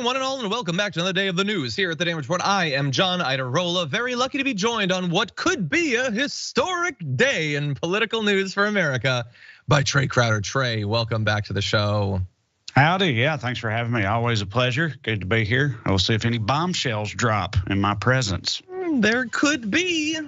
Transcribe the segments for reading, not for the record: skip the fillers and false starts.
one and all, and welcome back to another day of the news here at the Damage Report. I am John Iadarola, very lucky to be joined on what could be a historic day in political news for America by Trae Crowder. Trae, welcome back to the show. Howdy, yeah, thanks for having me. Always a pleasure, good to be here. We'll see if any bombshells drop in my presence. There could be.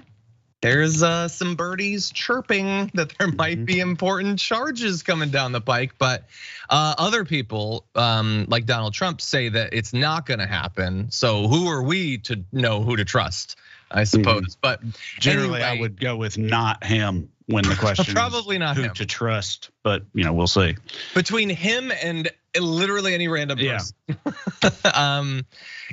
There's some birdies chirping that there might be important charges coming down the pike, but other people like Donald Trump say that it's not gonna happen. So who are we to know who to trust, I suppose? But generally anyway, I would go with not him when the question probably is not who him to trust, but we'll see. Between him and literally any random person.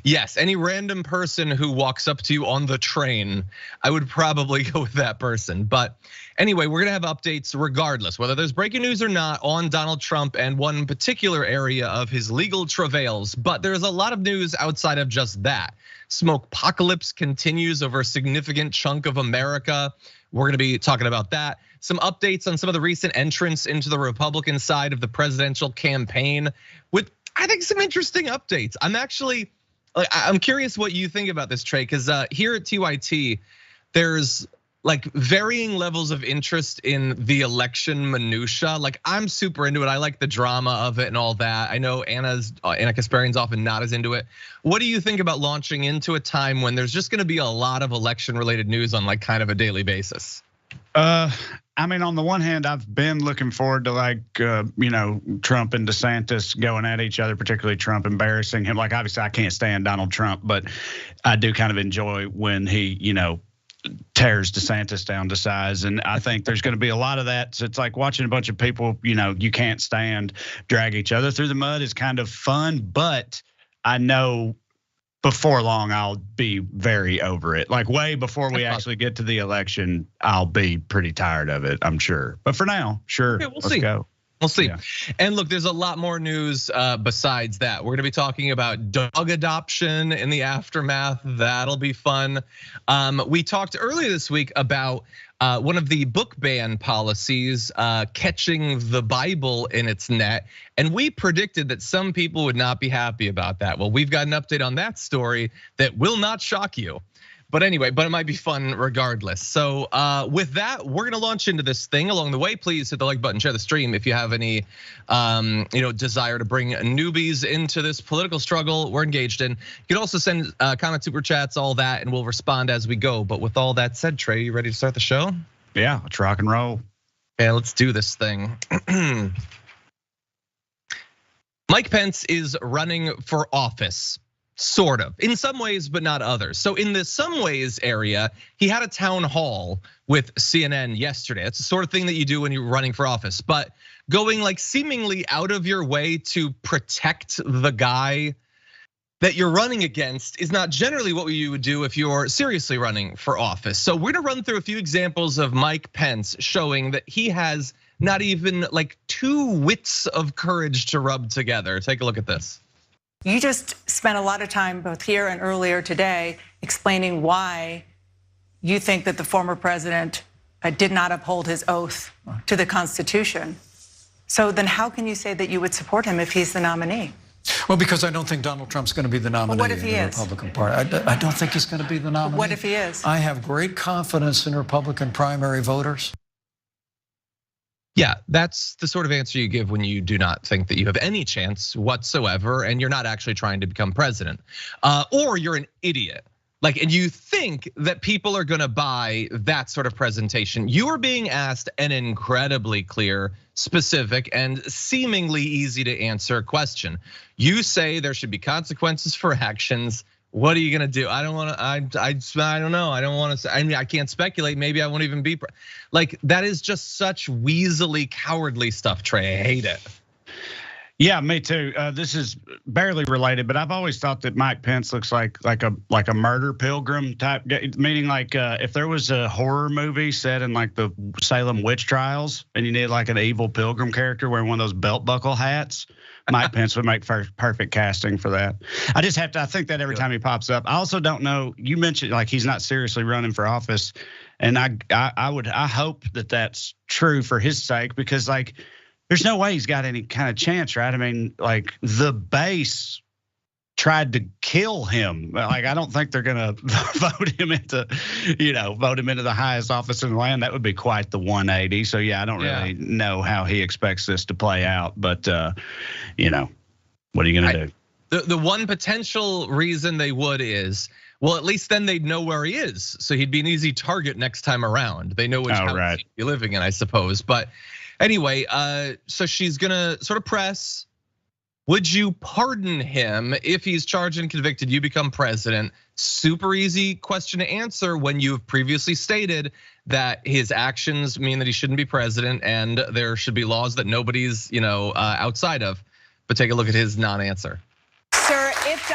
Yes, any random person who walks up to you on the train, I would probably go with that person. But anyway, we're gonna have updates regardless, whether there's breaking news or not, on Donald Trump and one particular area of his legal travails. But there's a lot of news outside of just that. Smoke-pocalypse continues over a significant chunk of America. We're gonna be talking about that. Some updates on some of the recent entrants into the Republican side of the presidential campaign with, I think, some interesting updates. I'm curious what you think about this, Trae, because here at TYT, there's like varying levels of interest in the election minutia. Like, I'm super into it. I like the drama of it and all that. I know Anna Kasparian's often not as into it. What do you think about launching into a time when there's just gonna be a lot of election related news on like kind of a daily basis? I mean, on the one hand, I've been looking forward to Trump and DeSantis going at each other, particularly Trump embarrassing him. Like, obviously I can't stand Donald Trump, but I do kind of enjoy when he, tears DeSantis down to size. And I think there's going to be a lot of that. So it's like watching a bunch of people, you can't stand, drag each other through the mud is kind of fun, but I know before long, I'll be very over it. Like way before we actually get to the election, I'll be pretty tired of it, I'm sure. But for now, sure, okay, let's go. We'll see. Yeah. And look, there's a lot more news besides that. We're gonna be talking about dog adoption in the aftermath. That'll be fun. We talked earlier this week about one of the book ban policies catching the Bible in its net. And we predicted that some people would not be happy about that. Well, we've got an update on that story that will not shock you. But anyway, it might be fun regardless. So with that, we're gonna launch into this thing. Along the way, please hit the like button, share the stream if you have any desire to bring newbies into this political struggle we're engaged in. You can also send comments, super chats, all that, and we'll respond as we go. But with all that said, Trae, you ready to start the show? Yeah, let's rock and roll. Yeah, let's do this thing. Mike Pence is running for office. Sort of, in some ways, but not others. So in the some ways area, he had a town hall with CNN yesterday. It's the sort of thing that you do when you're running for office, but going like seemingly out of your way to protect the guy that you're running against is not generally what you would do if you're seriously running for office. So we're gonna run through a few examples of Mike Pence showing that he has not even like 2 wits of courage to rub together. Take a look at this. You just spent a lot of time both here and earlier today explaining why you think that the former president did not uphold his oath to the Constitution. So then how can you say that you would support him if he's the nominee? Well, because I don't think Donald Trump's going to be the nominee what if he in the is? Republican Party. I don't think he's going to be the nominee. What if he is? I have great confidence in Republican primary voters. Yeah, that's the sort of answer you give when you do not think that you have any chance whatsoever and you're not actually trying to become president. Or you're an idiot. And you think that people are gonna buy that sort of presentation. You are being asked an incredibly clear, specific, and seemingly easy to answer question. You say there should be consequences for actions. What are you gonna do? I don't want to. I don't know. I don't want to. I mean, I can't speculate. Maybe I won't even be. Like, that is just such weaselly, cowardly stuff, Trae. I hate it. Yeah, me too. This is barely related, but I've always thought that Mike Pence looks like a murder pilgrim type, meaning like if there was a horror movie set in like the Salem witch trials, and you need like an evil pilgrim character wearing one of those belt buckle hats. Mike Pence would make perfect casting for that. I think that every time he pops up. I also don't know, you mentioned like he's not seriously running for office. And I hope that that's true for his sake, because like, there's no way he's got any kind of chance, right? I mean, like the base tried to kill him. Like, I don't think they're gonna vote him into the highest office in the land. That would be quite the 180. So yeah, I don't really know how he expects this to play out. But what are you gonna do? The one potential reason they would is, well, at least then they'd know where he is. So he'd be an easy target next time around. They know which house he'd be living in, I suppose. But anyway, so she's gonna sort of press. Would you pardon him if he's charged and convicted, you become president? Super easy question to answer when you've previously stated that his actions mean that he shouldn't be president and there should be laws that nobody's outside of. But take a look at his non-answer. Sir, if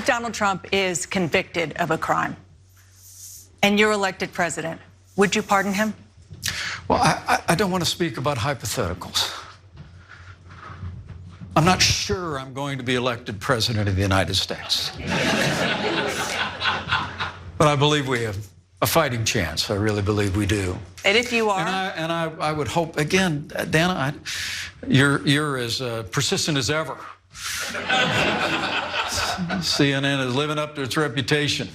Donald Trump is convicted of a crime and you're elected president, would you pardon him? Well, I don't want to speak about hypotheticals. I'm not sure I'm going to be elected president of the United States. But I believe we have a fighting chance. I really believe we do. And if you are? And I would hope, again, Dana, you're as persistent as ever. CNN is living up to its reputation.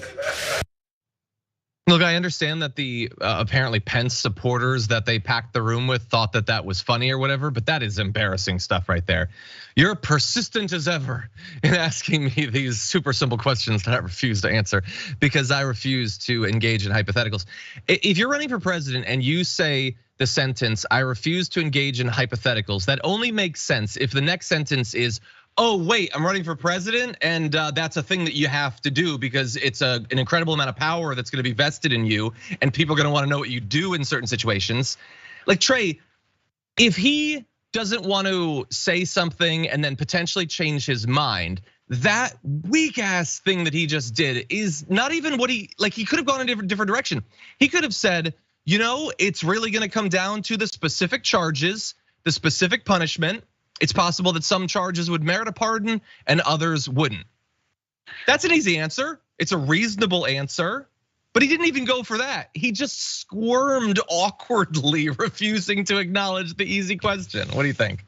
Look, I understand that the apparently Pence supporters that they packed the room with thought that that was funny or whatever, but that is embarrassing stuff right there. You're persistent as ever in asking me these super simple questions that I refuse to answer because I refuse to engage in hypotheticals. If you're running for president and you say the sentence, I refuse to engage in hypotheticals, that only makes sense if the next sentence is, oh wait, I'm running for president, and that's a thing that you have to do because it's an incredible amount of power that's gonna be vested in you, and people are gonna wanna know what you do in certain situations. Like Trae, if he doesn't want to say something and then potentially change his mind, that weak ass thing that he just did is not even what he could have gone in a different direction. He could have said, it's really gonna come down to the specific charges, the specific punishment. It's possible that some charges would merit a pardon and others wouldn't. That's an easy answer. It's a reasonable answer, but he didn't even go for that. He just squirmed awkwardly, refusing to acknowledge the easy question. What do you think?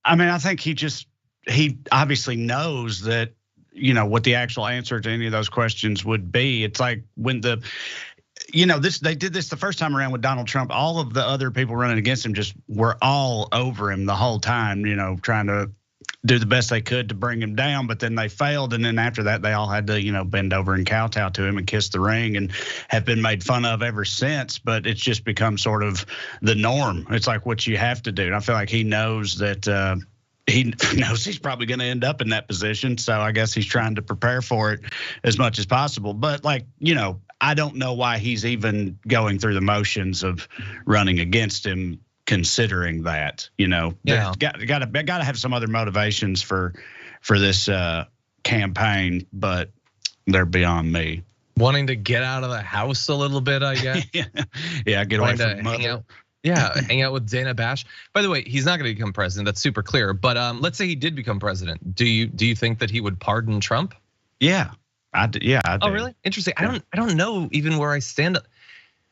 I mean, I think he obviously knows that, what the actual answer to any of those questions would be. It's like when they did this the first time around with Donald Trump. All of the other people running against him just were all over him the whole time, trying to do the best they could to bring him down. But then they failed, and then after that, they all had to, bend over and kowtow to him and kiss the ring, and have been made fun of ever since. But it's just become sort of the norm. It's like what you have to do. And I feel like he knows that. He knows he's probably going to end up in that position, so I guess he's trying to prepare for it as much as possible. But I don't know why he's even going through the motions of running against him, considering that. Got to have some other motivations for this campaign, but they're beyond me. Wanting to get out of the house a little bit, I guess. Yeah, get away from mother. Hang out with Dana Bash. By the way, he's not going to become president. That's super clear. But let's say he did become president. Do you think that he would pardon Trump? Yeah, I do. Oh, really? Interesting. I don't know even where I stand.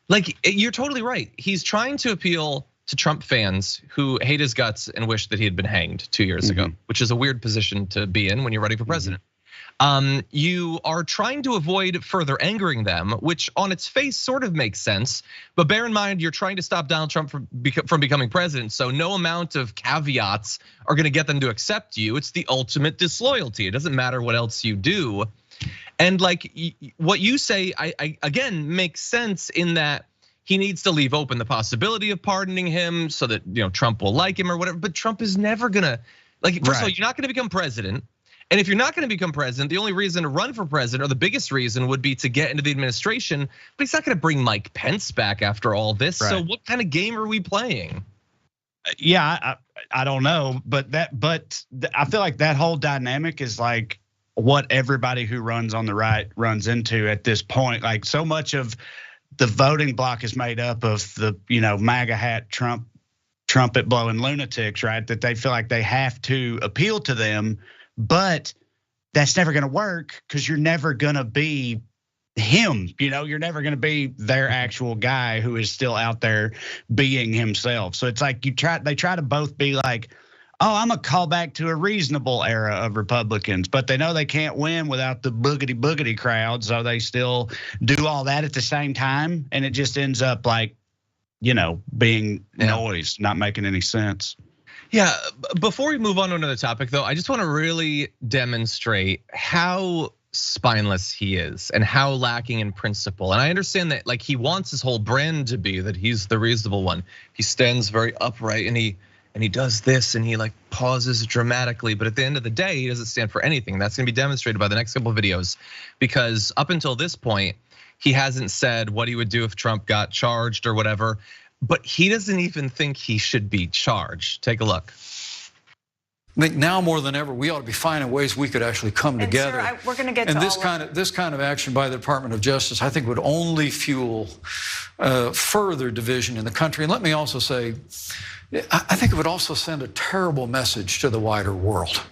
Like, you're totally right. He's trying to appeal to Trump fans who hate his guts and wish that he had been hanged 2 years ago, which is a weird position to be in when you're running for president. You are trying to avoid further angering them, which on its face sort of makes sense. But bear in mind, you're trying to stop Donald Trump from becoming president. So no amount of caveats are gonna get them to accept you. It's the ultimate disloyalty. It doesn't matter what else you do. And what you say, I again, makes sense in that he needs to leave open the possibility of pardoning him so that Trump will like him or whatever. But Trump is never gonna, first of all, you're not gonna become president. And if you're not gonna become president, the only reason to run for president, or the biggest reason, would be to get into the administration. But he's not gonna bring Mike Pence back after all this. Right. So what kind of game are we playing? Yeah, I don't know, but I feel like that whole dynamic is like what everybody who runs on the right runs into at this point. Like, so much of the voting block is made up of the MAGA hat trumpet blowing lunatics, right? That they feel like they have to appeal to them. But that's never gonna work because you're never gonna be him, you're never gonna be their actual guy who is still out there being himself. So it's like they try to both be like, oh, I'm a callback to a reasonable era of Republicans, but they know they can't win without the boogity crowd, so they still do all that at the same time, and it just ends up like, being noise, not making any sense. Yeah, before we move on to another topic, though, I just want to really demonstrate how spineless he is and how lacking in principle. And I understand that, like, he wants his whole brand to be that he's the reasonable one. He stands very upright and he does this and he like pauses dramatically, but at the end of the day, he doesn't stand for anything. That's gonna be demonstrated by the next couple of videos, because up until this point, he hasn't said what he would do if Trump got charged or whatever, but he doesn't even think he should be charged. Take a look. I think now more than ever, we ought to be finding ways we could actually come together. Sir, we're going to get and to this kind of action by the Department of Justice, I think, would only fuel further division in the country. And let me also say, I think it would also send a terrible message to the wider world.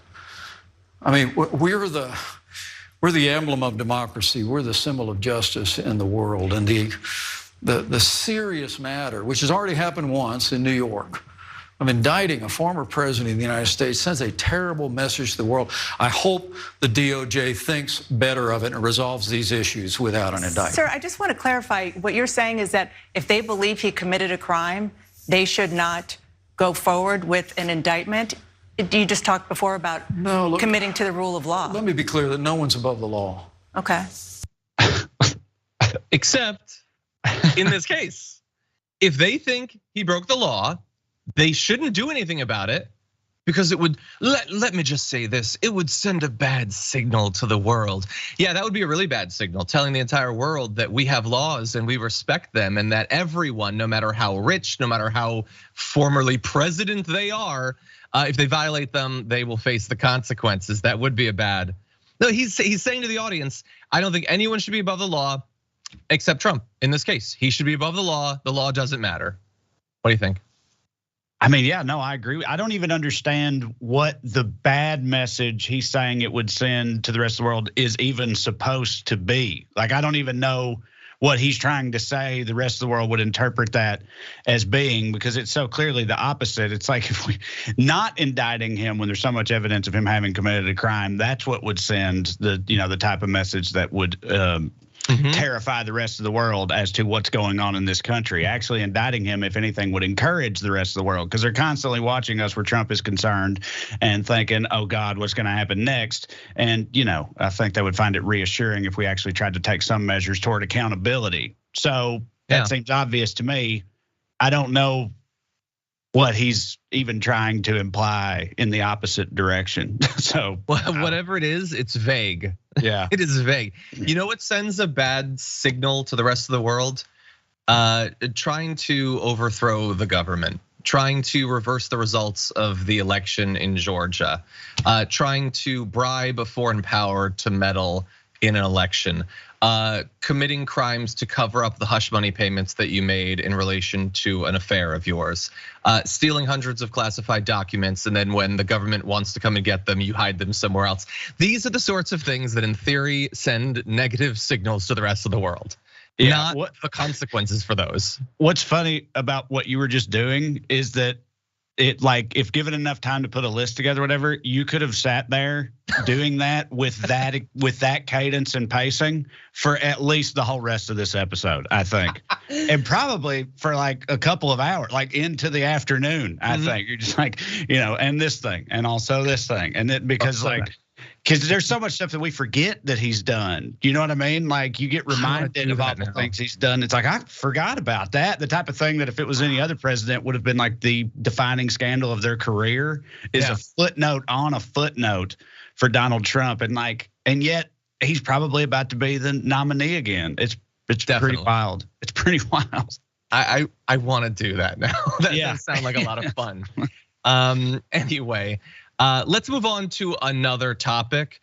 I mean, we're the emblem of democracy. We're the symbol of justice in the world. And the serious matter, which has already happened once in New York, of indicting a former president of the United States, sends a terrible message to the world. I hope the DOJ thinks better of it and resolves these issues without an indictment. Sir, I just want to clarify, what you're saying is that if they believe he committed a crime, they should not go forward with an indictment? You just talked before about committing to the rule of law. Let me be clear that no one's above the law. Okay. Except in this case, if they think he broke the law, they shouldn't do anything about it, because it would, let me just say this, it would send a bad signal to the world. Yeah, that would be a really bad signal, telling the entire world that we have laws and we respect them, and that everyone, no matter how rich, no matter how formerly president they are, if they violate them, they will face the consequences. That would be a bad. No, he's saying to the audience, I don't think anyone should be above the law except Trump. In this case, he should be above the law. The law doesn't matter. What do you think? I mean, yeah, no, I agree. I don't even understand what the bad message he's saying it would send to the rest of the world is even supposed to be. Like, I don't even know what he's trying to say the rest of the world would interpret that as being, because it's so clearly the opposite. It's like, if we not indicting him when there's so much evidence of him having committed a crime, that's what would send the type of message that would terrify the rest of the world as to what's going on in this country. Actually indicting him, if anything, would encourage the rest of the world, because they're constantly watching us where Trump is concerned and thinking, oh God, what's going to happen next? And I think they would find it reassuring if we actually tried to take some measures toward accountability. So that seems obvious to me. I don't know what he's even trying to imply in the opposite direction. So whatever it is, it's vague. Yeah, it is vague. You know what sends a bad signal to the rest of the world? Trying to overthrow the government, trying to reverse the results of the election in Georgia, trying to bribe a foreign power to meddle in an election, committing crimes to cover up the hush money payments that you made in relation to an affair of yours, stealing hundreds of classified documents, and then when the government wants to come and get them, you hide them somewhere else. These are the sorts of things that in theory send negative signals to the rest of the world. Not the consequences for those. What's funny about what you were just doing is that it, like, if given enough time to put a list together, whatever, you could have sat there doing that with that cadence and pacing for at least the whole rest of this episode, I think, and probably for like a couple of hours, like into the afternoon. I think you're just like, and this thing, and also this thing, and it because there's so much stuff that we forget that he's done. You know what I mean? Like, you get reminded of all the things he's done. It's like, I forgot about that. The type of thing that if it was any other president would have been like the defining scandal of their career is a footnote on a footnote for Donald Trump. And yet he's probably about to be the nominee again. It's pretty wild. It's pretty wild. I want to do that now. That does sound like a lot of fun. Anyway. Let's move on to another topic.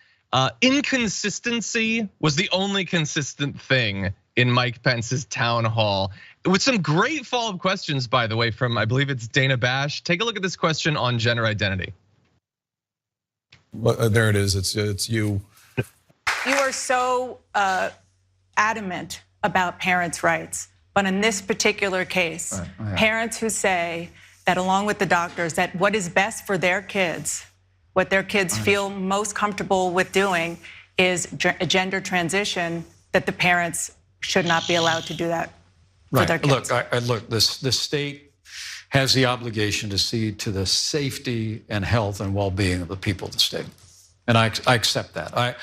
Inconsistency was the only consistent thing in Mike Pence's town hall, with some great follow-up questions, by the way, from I believe it's Dana Bash. Take a look at this question on gender identity. Well, there it is. It's you. You are so adamant about parents' rights, but in this particular case, parents who say that along with the doctors, that what is best for their kids, what their kids feel most comfortable with doing is a gender transition, that the parents should not be allowed to do that for their kids. Look, the state has the obligation to see to the safety and health and well-being of the people of the state. And I accept that. I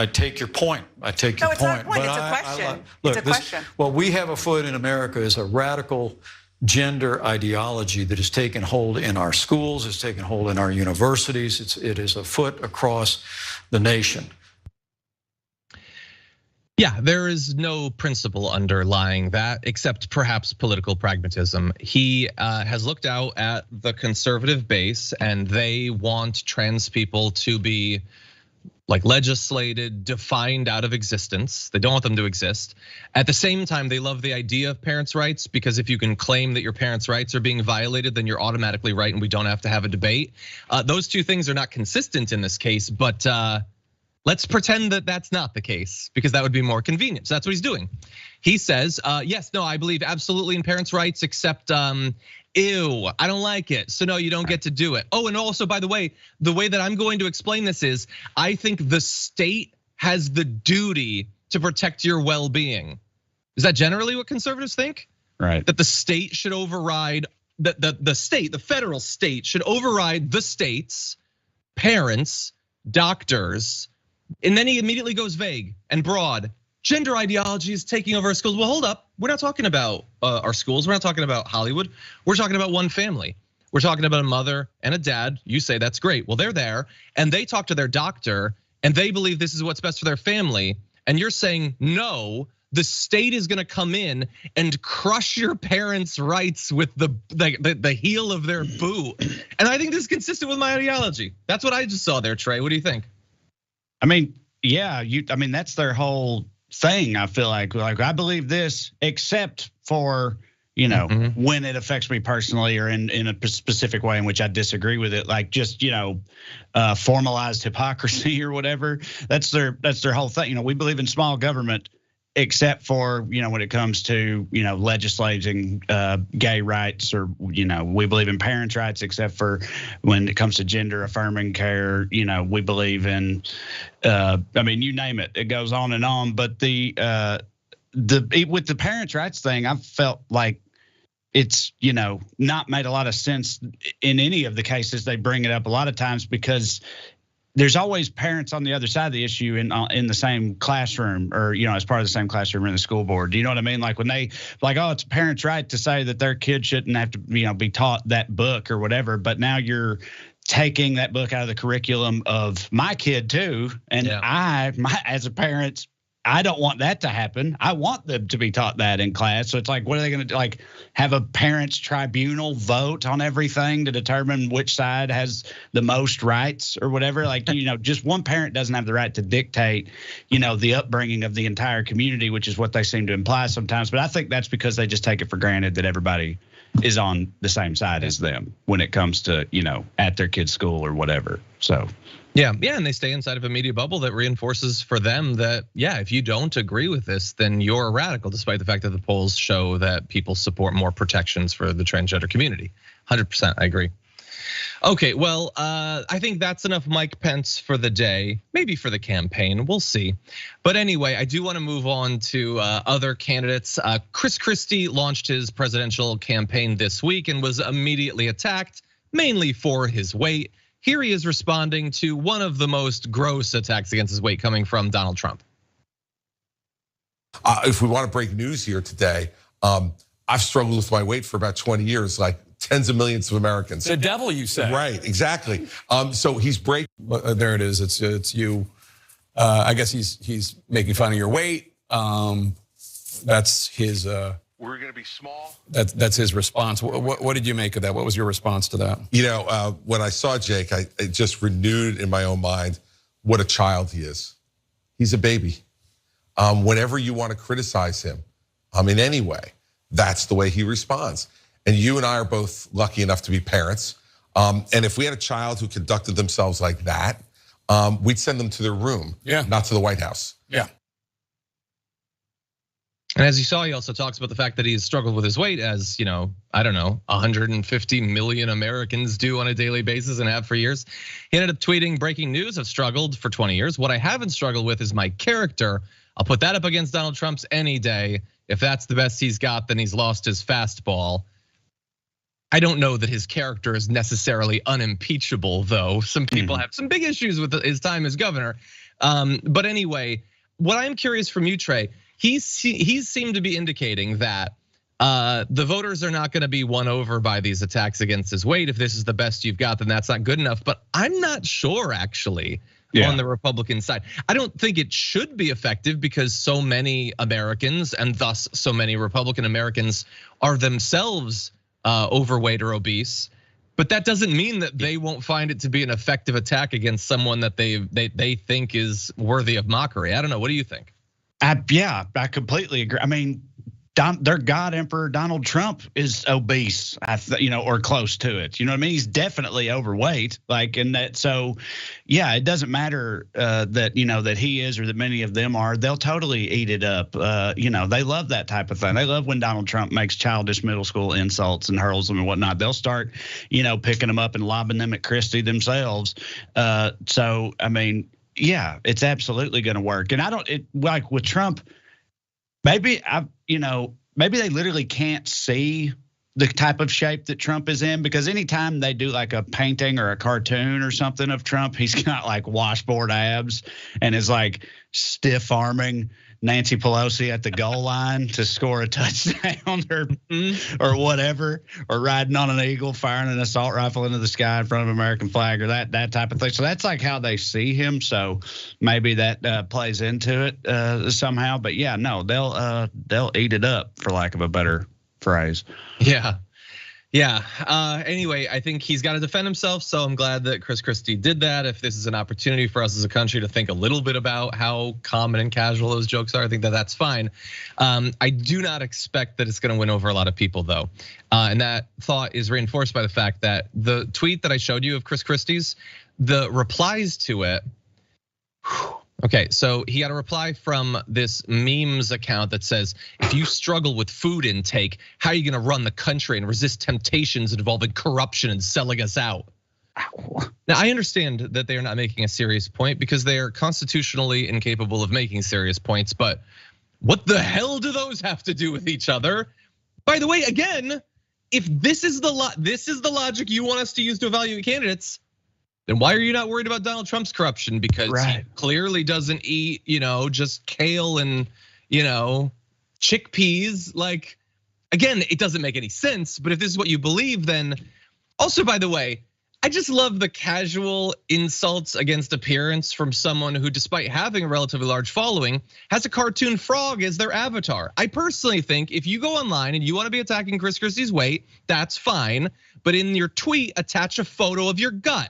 take your point. I take your point. No, it's not a point. It's a question. It's a question. What we have afoot in America is a radical gender ideology that has taken hold in our schools, has taken hold in our universities. It is afoot across the nation. Yeah, there is no principle underlying that except perhaps political pragmatism. He has looked out at the conservative base and they want trans people to be like legislated, defined out of existence. They don't want them to exist. At the same time, they love the idea of parents' rights because if you can claim that your parents' rights are being violated, then you're automatically right and we don't have to have a debate. Those two things are not consistent in this case, but let's pretend that that's not the case because that would be more convenient. So that's what he's doing. He says, yes, no, I believe absolutely in parents' rights, except ew, I don't like it. So no, you don't get to do it. Oh, and also, by the way that I'm going to explain this is, I think the state has the duty to protect your well-being. Is that generally what conservatives think? Right. That the state should override, the federal state should override the states, parents, doctors. And then he immediately goes vague and broad. Gender ideology is taking over our schools. Well, hold up. We're not talking about our schools. We're not talking about Hollywood. We're talking about one family. We're talking about a mother and a dad. You say that's great. Well, they're there and they talk to their doctor and they believe this is what's best for their family. And you're saying, no, the state is gonna come in and crush your parents' rights with the heel of their boot. And I think this is consistent with my ideology. That's what I just saw there, Trae. What do you think? I mean, yeah, that's their whole thing. I feel like I believe this, except for, when it affects me personally or in a specific way in which I disagree with it, like just, formalized hypocrisy or whatever. That's their whole thing. We believe in small government, except for, when it comes to, legislating gay rights, or, we believe in parents' rights, except for when it comes to gender affirming care, we believe in, you name it, it goes on and on. But with the parents' rights thing, I've felt like it's, not made a lot of sense in any of the cases they bring it up a lot of times, because there's always parents on the other side of the issue in the same classroom, or as part of the same classroom in the school board. Do you know what I mean? Like when they it's a parent's right to say that their kid shouldn't have to be taught that book or whatever, but now you're taking that book out of the curriculum of my kid too. And as a parent, I don't want that to happen. I want them to be taught that in class. So it's like, what are they going to do? Like have a parents' tribunal vote on everything to determine which side has the most rights or whatever? Like, just one parent doesn't have the right to dictate, the upbringing of the entire community, which is what they seem to imply sometimes. But I think that's because they just take it for granted that everybody is on the same side as them when it comes to, at their kid's school or whatever. So. Yeah, and they stay inside of a media bubble that reinforces for them that, if you don't agree with this, then you're a radical, despite the fact that the polls show that people support more protections for the transgender community. 100%, I agree. Okay, well, I think that's enough Mike Pence for the day, maybe for the campaign, we'll see. But anyway, I do want to move on to other candidates. Chris Christie launched his presidential campaign this week and was immediately attacked, mainly for his weight. Here he is responding to one of the most gross attacks against his weight coming from Donald Trump. If we want to break news here today, I've struggled with my weight for about 20 years, like tens of millions of Americans. The devil, you say. Right, exactly. So he's breaking. There it is, it's you. I guess he's making fun of your weight. That's his. We're going to be small. That's his response. What did you make of that? What was your response to that? When I saw Jake, it just renewed in my own mind what a child he is. He's a baby. Whenever you want to criticize him, in any way, that's the way he responds. And you and I are both lucky enough to be parents. And if we had a child who conducted themselves like that, we'd send them to their room, not to the White House. Yeah. And as you saw, he also talks about the fact that he has struggled with his weight, as I don't know, 150 million Americans do on a daily basis and have for years. He ended up tweeting, "Breaking news, I've struggled for 20 years. What I haven't struggled with is my character. I'll put that up against Donald Trump's any day. If that's the best he's got, then he's lost his fastball." I don't know that his character is necessarily unimpeachable, though. Some people have some big issues with his time as governor. But anyway, what I'm curious from you, Trae, he's seemed to be indicating that the voters are not going to be won over by these attacks against his weight. If this is the best you've got, then that's not good enough. But I'm not sure, actually, on the Republican side. I don't think it should be effective because so many Americans, and thus so many Republican Americans, are themselves overweight or obese. But that doesn't mean that they won't find it to be an effective attack against someone that they think is worthy of mockery. I don't know. What do you think? Yeah, I completely agree. I mean, their God Emperor Donald Trump is obese, or close to it. You know what I mean? He's definitely overweight, and that. So, yeah, it doesn't matter that that he is or that many of them are. They'll totally eat it up. They love that type of thing. They love when Donald Trump makes childish middle school insults and hurls them and whatnot. They'll start, picking them up and lobbing them at Christie themselves. So, I mean, yeah, it's absolutely going to work. And like with Trump. Maybe they literally can't see the type of shape that Trump is in, because anytime they do like a painting or a cartoon or something of Trump, he's got like washboard abs and is like stiff arming Nancy Pelosi at the goal line to score a touchdown or whatever, or riding on an eagle, firing an assault rifle into the sky in front of an American flag, or that type of thing. So that's like how they see him. So maybe that plays into it somehow. But yeah, no, they'll eat it up, for lack of a better phrase. Yeah. Anyway, I think he's got to defend himself. So I'm glad that Chris Christie did that. If this is an opportunity for us as a country to think a little bit about how common and casual those jokes are, I think that that's fine. I do not expect that it's going to win over a lot of people, though. And that thought is reinforced by the fact that the tweet that I showed you of Chris Christie's, the replies to it. Okay, so he got a reply from this memes account that says, "If you struggle with food intake, how are you gonna run the country and resist temptations involving corruption and selling us out?" Now, I understand that they are not making a serious point because they are constitutionally incapable of making serious points, but what the hell do those have to do with each other? By the way, again, if this is the logic you want us to use to evaluate candidates, then why are you not worried about Donald Trump's corruption? Because he clearly doesn't eat, just kale and, chickpeas. Like, again, it doesn't make any sense. But if this is what you believe, then also, by the way, I just love the casual insults against appearance from someone who, despite having a relatively large following, has a cartoon frog as their avatar. I personally think if you go online and you want to be attacking Chris Christie's weight, that's fine. But in your tweet, attach a photo of your gut.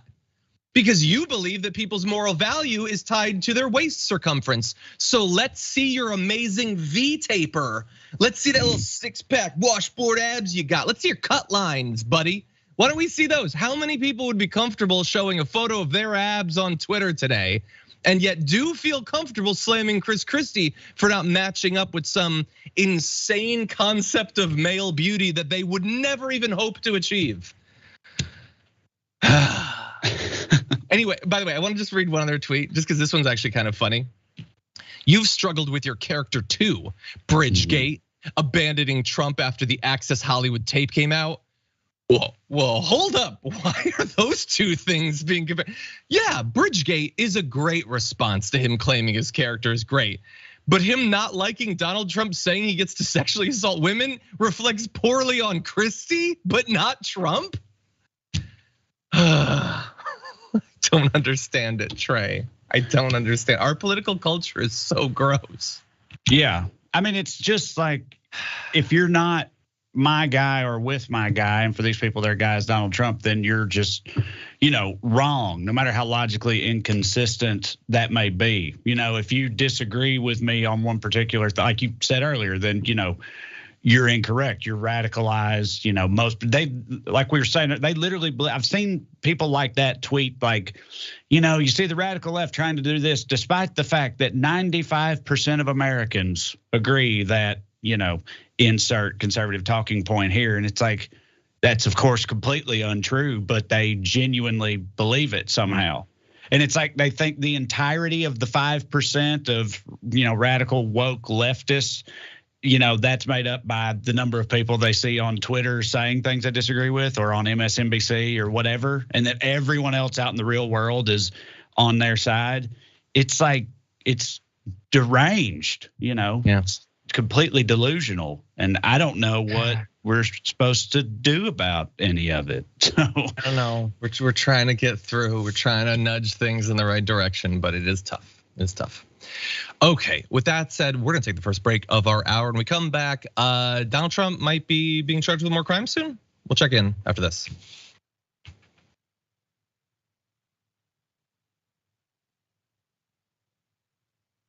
Because you believe that people's moral value is tied to their waist circumference. So let's see your amazing V taper. Let's see that little 6-pack washboard abs you got. Let's see your cut lines, buddy. Why don't we see those? How many people would be comfortable showing a photo of their abs on Twitter today, and yet do feel comfortable slamming Chris Christie for not matching up with some insane concept of male beauty that they would never even hope to achieve? Anyway, by the way, I want to just read one other tweet just because this one's actually kind of funny. "You've struggled with your character too. Bridgegate, abandoning Trump after the Access Hollywood tape came out." Well, hold up. Why are those two things being compared? Yeah, Bridgegate is a great response to him claiming his character is great. But him not liking Donald Trump saying he gets to sexually assault women reflects poorly on Christie, but not Trump? I don't understand it, Trae. I don't understand. Our political culture is so gross. Yeah, I mean, it's just like, if you're not my guy or with my guy, and for these people, their guy is Donald Trump, then you're just, wrong, no matter how logically inconsistent that may be. If you disagree with me on one particular, like you said earlier, then, you're incorrect. You're radicalized. Like we were saying, they literally, I've seen people like that tweet, like, you see the radical left trying to do this, despite the fact that 95% of Americans agree that, insert conservative talking point here. And it's like, that's of course completely untrue, but they genuinely believe it somehow. And it's like they think the entirety of the 5% of, radical woke leftists, that's made up by the number of people they see on Twitter saying things they disagree with, or on MSNBC or whatever, and that everyone else out in the real world is on their side. It's like, it's deranged, Yeah. It's completely delusional. And I don't know what we're supposed to do about any of it. So I don't know. We're trying to get through. We're trying to nudge things in the right direction, but it is tough. It's tough. Okay, with that said, we're gonna take the first break of our hour. When we come back, Donald Trump might be being charged with more crimes soon. We'll check in after this.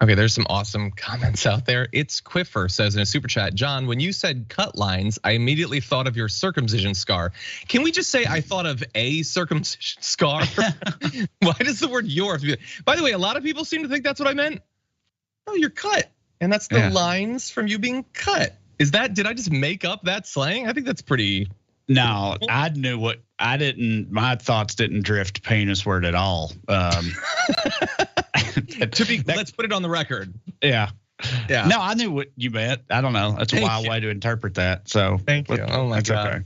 Okay, there's some awesome comments out there. It's Quiffer says in a super chat, John, when you said cut lines, I immediately thought of your circumcision scar. Can we just say I thought of a circumcision scar? Why does the word your? By the way, a lot of people seem to think that's what I meant. Oh, you're cut. And that's the lines from you being cut. Did I just make up that slang? I think that's pretty. No, I knew what I didn't. My thoughts didn't drift penisward at all. Let's put it on the record. Yeah. Yeah. No, I knew what you meant. I don't know. That's a wild way to interpret that. So thank you. Oh my God.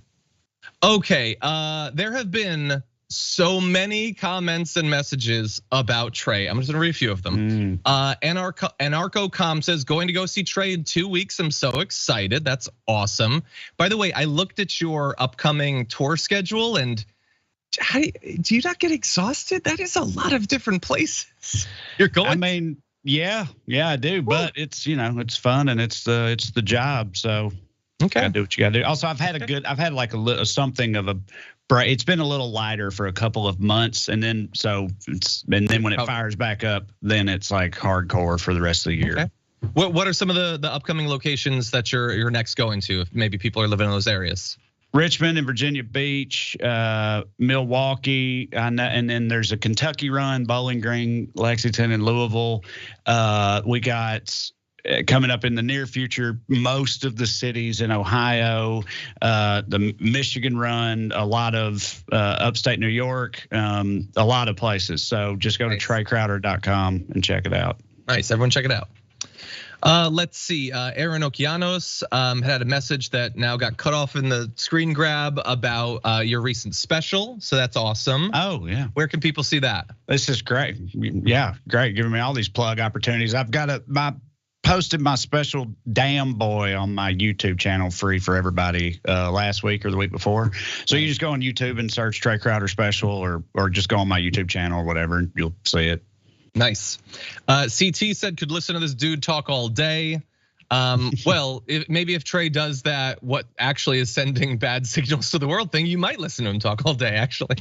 Okay. There have been so many comments and messages about Trae. I'm just gonna read a few of them. Anarcho.com says going to go see Trae in 2 weeks. I'm so excited. That's awesome. By the way, I looked at your upcoming tour schedule, and do you not get exhausted? That is a lot of different places you're going. I mean, yeah, I do. But it's it's fun and it's the job. So okay, gotta do what you gotta do. Also, I've had like something of a break. It's been a little lighter for a couple of months, and then when it fires back up, then it's like hardcore for the rest of the year. Okay. What are some of the upcoming locations that you're next going to, if maybe people are living in those areas? Richmond and Virginia Beach, Milwaukee, and then there's a Kentucky run, Bowling Green, Lexington, and Louisville. We got coming up in the near future, most of the cities in Ohio, the Michigan run, a lot of upstate New York, a lot of places. So just go to TraeCrowder.com and check it out. Nice, everyone check it out. Let's see, Aaron Okianos had a message that now got cut off in the screen grab about your recent special. So that's awesome. Oh yeah. Where can people see that? This is great. Yeah, great. Giving me all these plug opportunities. I've got posted my special Damn Boy on my YouTube channel free for everybody last week or the week before. So you just go on YouTube and search Trae Crowder special or just go on my YouTube channel or whatever and you'll see it. Nice. CT said could listen to this dude talk all day. Well, maybe if Trae does that, what actually is sending bad signals to the world thing, you might listen to him talk all day, actually.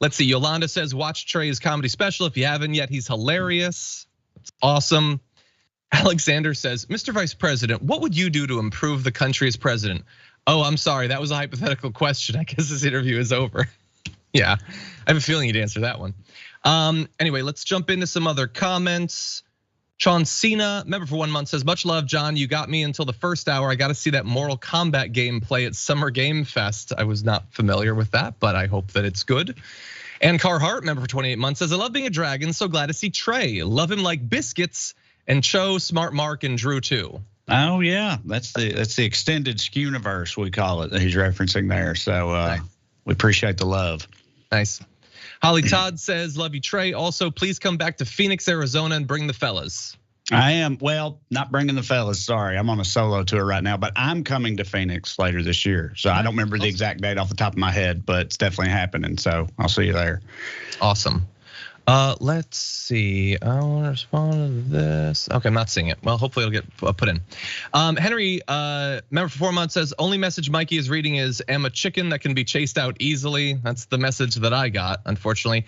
Let's see, Yolanda says, watch Trae's comedy special. If you haven't yet, he's hilarious. It's awesome. Alexander says, Mr. Vice President, what would you do to improve the country as president? Oh, I'm sorry, that was a hypothetical question. I guess this interview is over. Yeah, I have a feeling you'd answer that one. Anyway, let's jump into some other comments. Sean Cena, member for 1 month, says, much love, John. You got me until the first hour. I got to see that Mortal Kombat gameplay at Summer Game Fest. I was not familiar with that, but I hope that it's good. And Carhart, member for 28 months, says, I love being a dragon. So glad to see Trae. Love him like biscuits. And Cho, Smart Mark, and Drew too. Oh yeah, that's the extended Skewniverse we call it that he's referencing there. So nice. We appreciate the love. Nice. Holly Todd says, love you, Trae. Also, please come back to Phoenix, Arizona and bring the fellas. I am, well, not bringing the fellas, sorry. I'm on a solo tour right now, but I'm coming to Phoenix later this year. So I don't remember the exact date off the top of my head, but it's definitely happening. So I'll see you there. Awesome. Let's see, I want to respond to this. Okay, I'm not seeing it. Well, hopefully it'll get put in. Henry, member for 4 months, says, only message Mikey is reading is, am a chicken that can be chased out easily. That's the message that I got, unfortunately.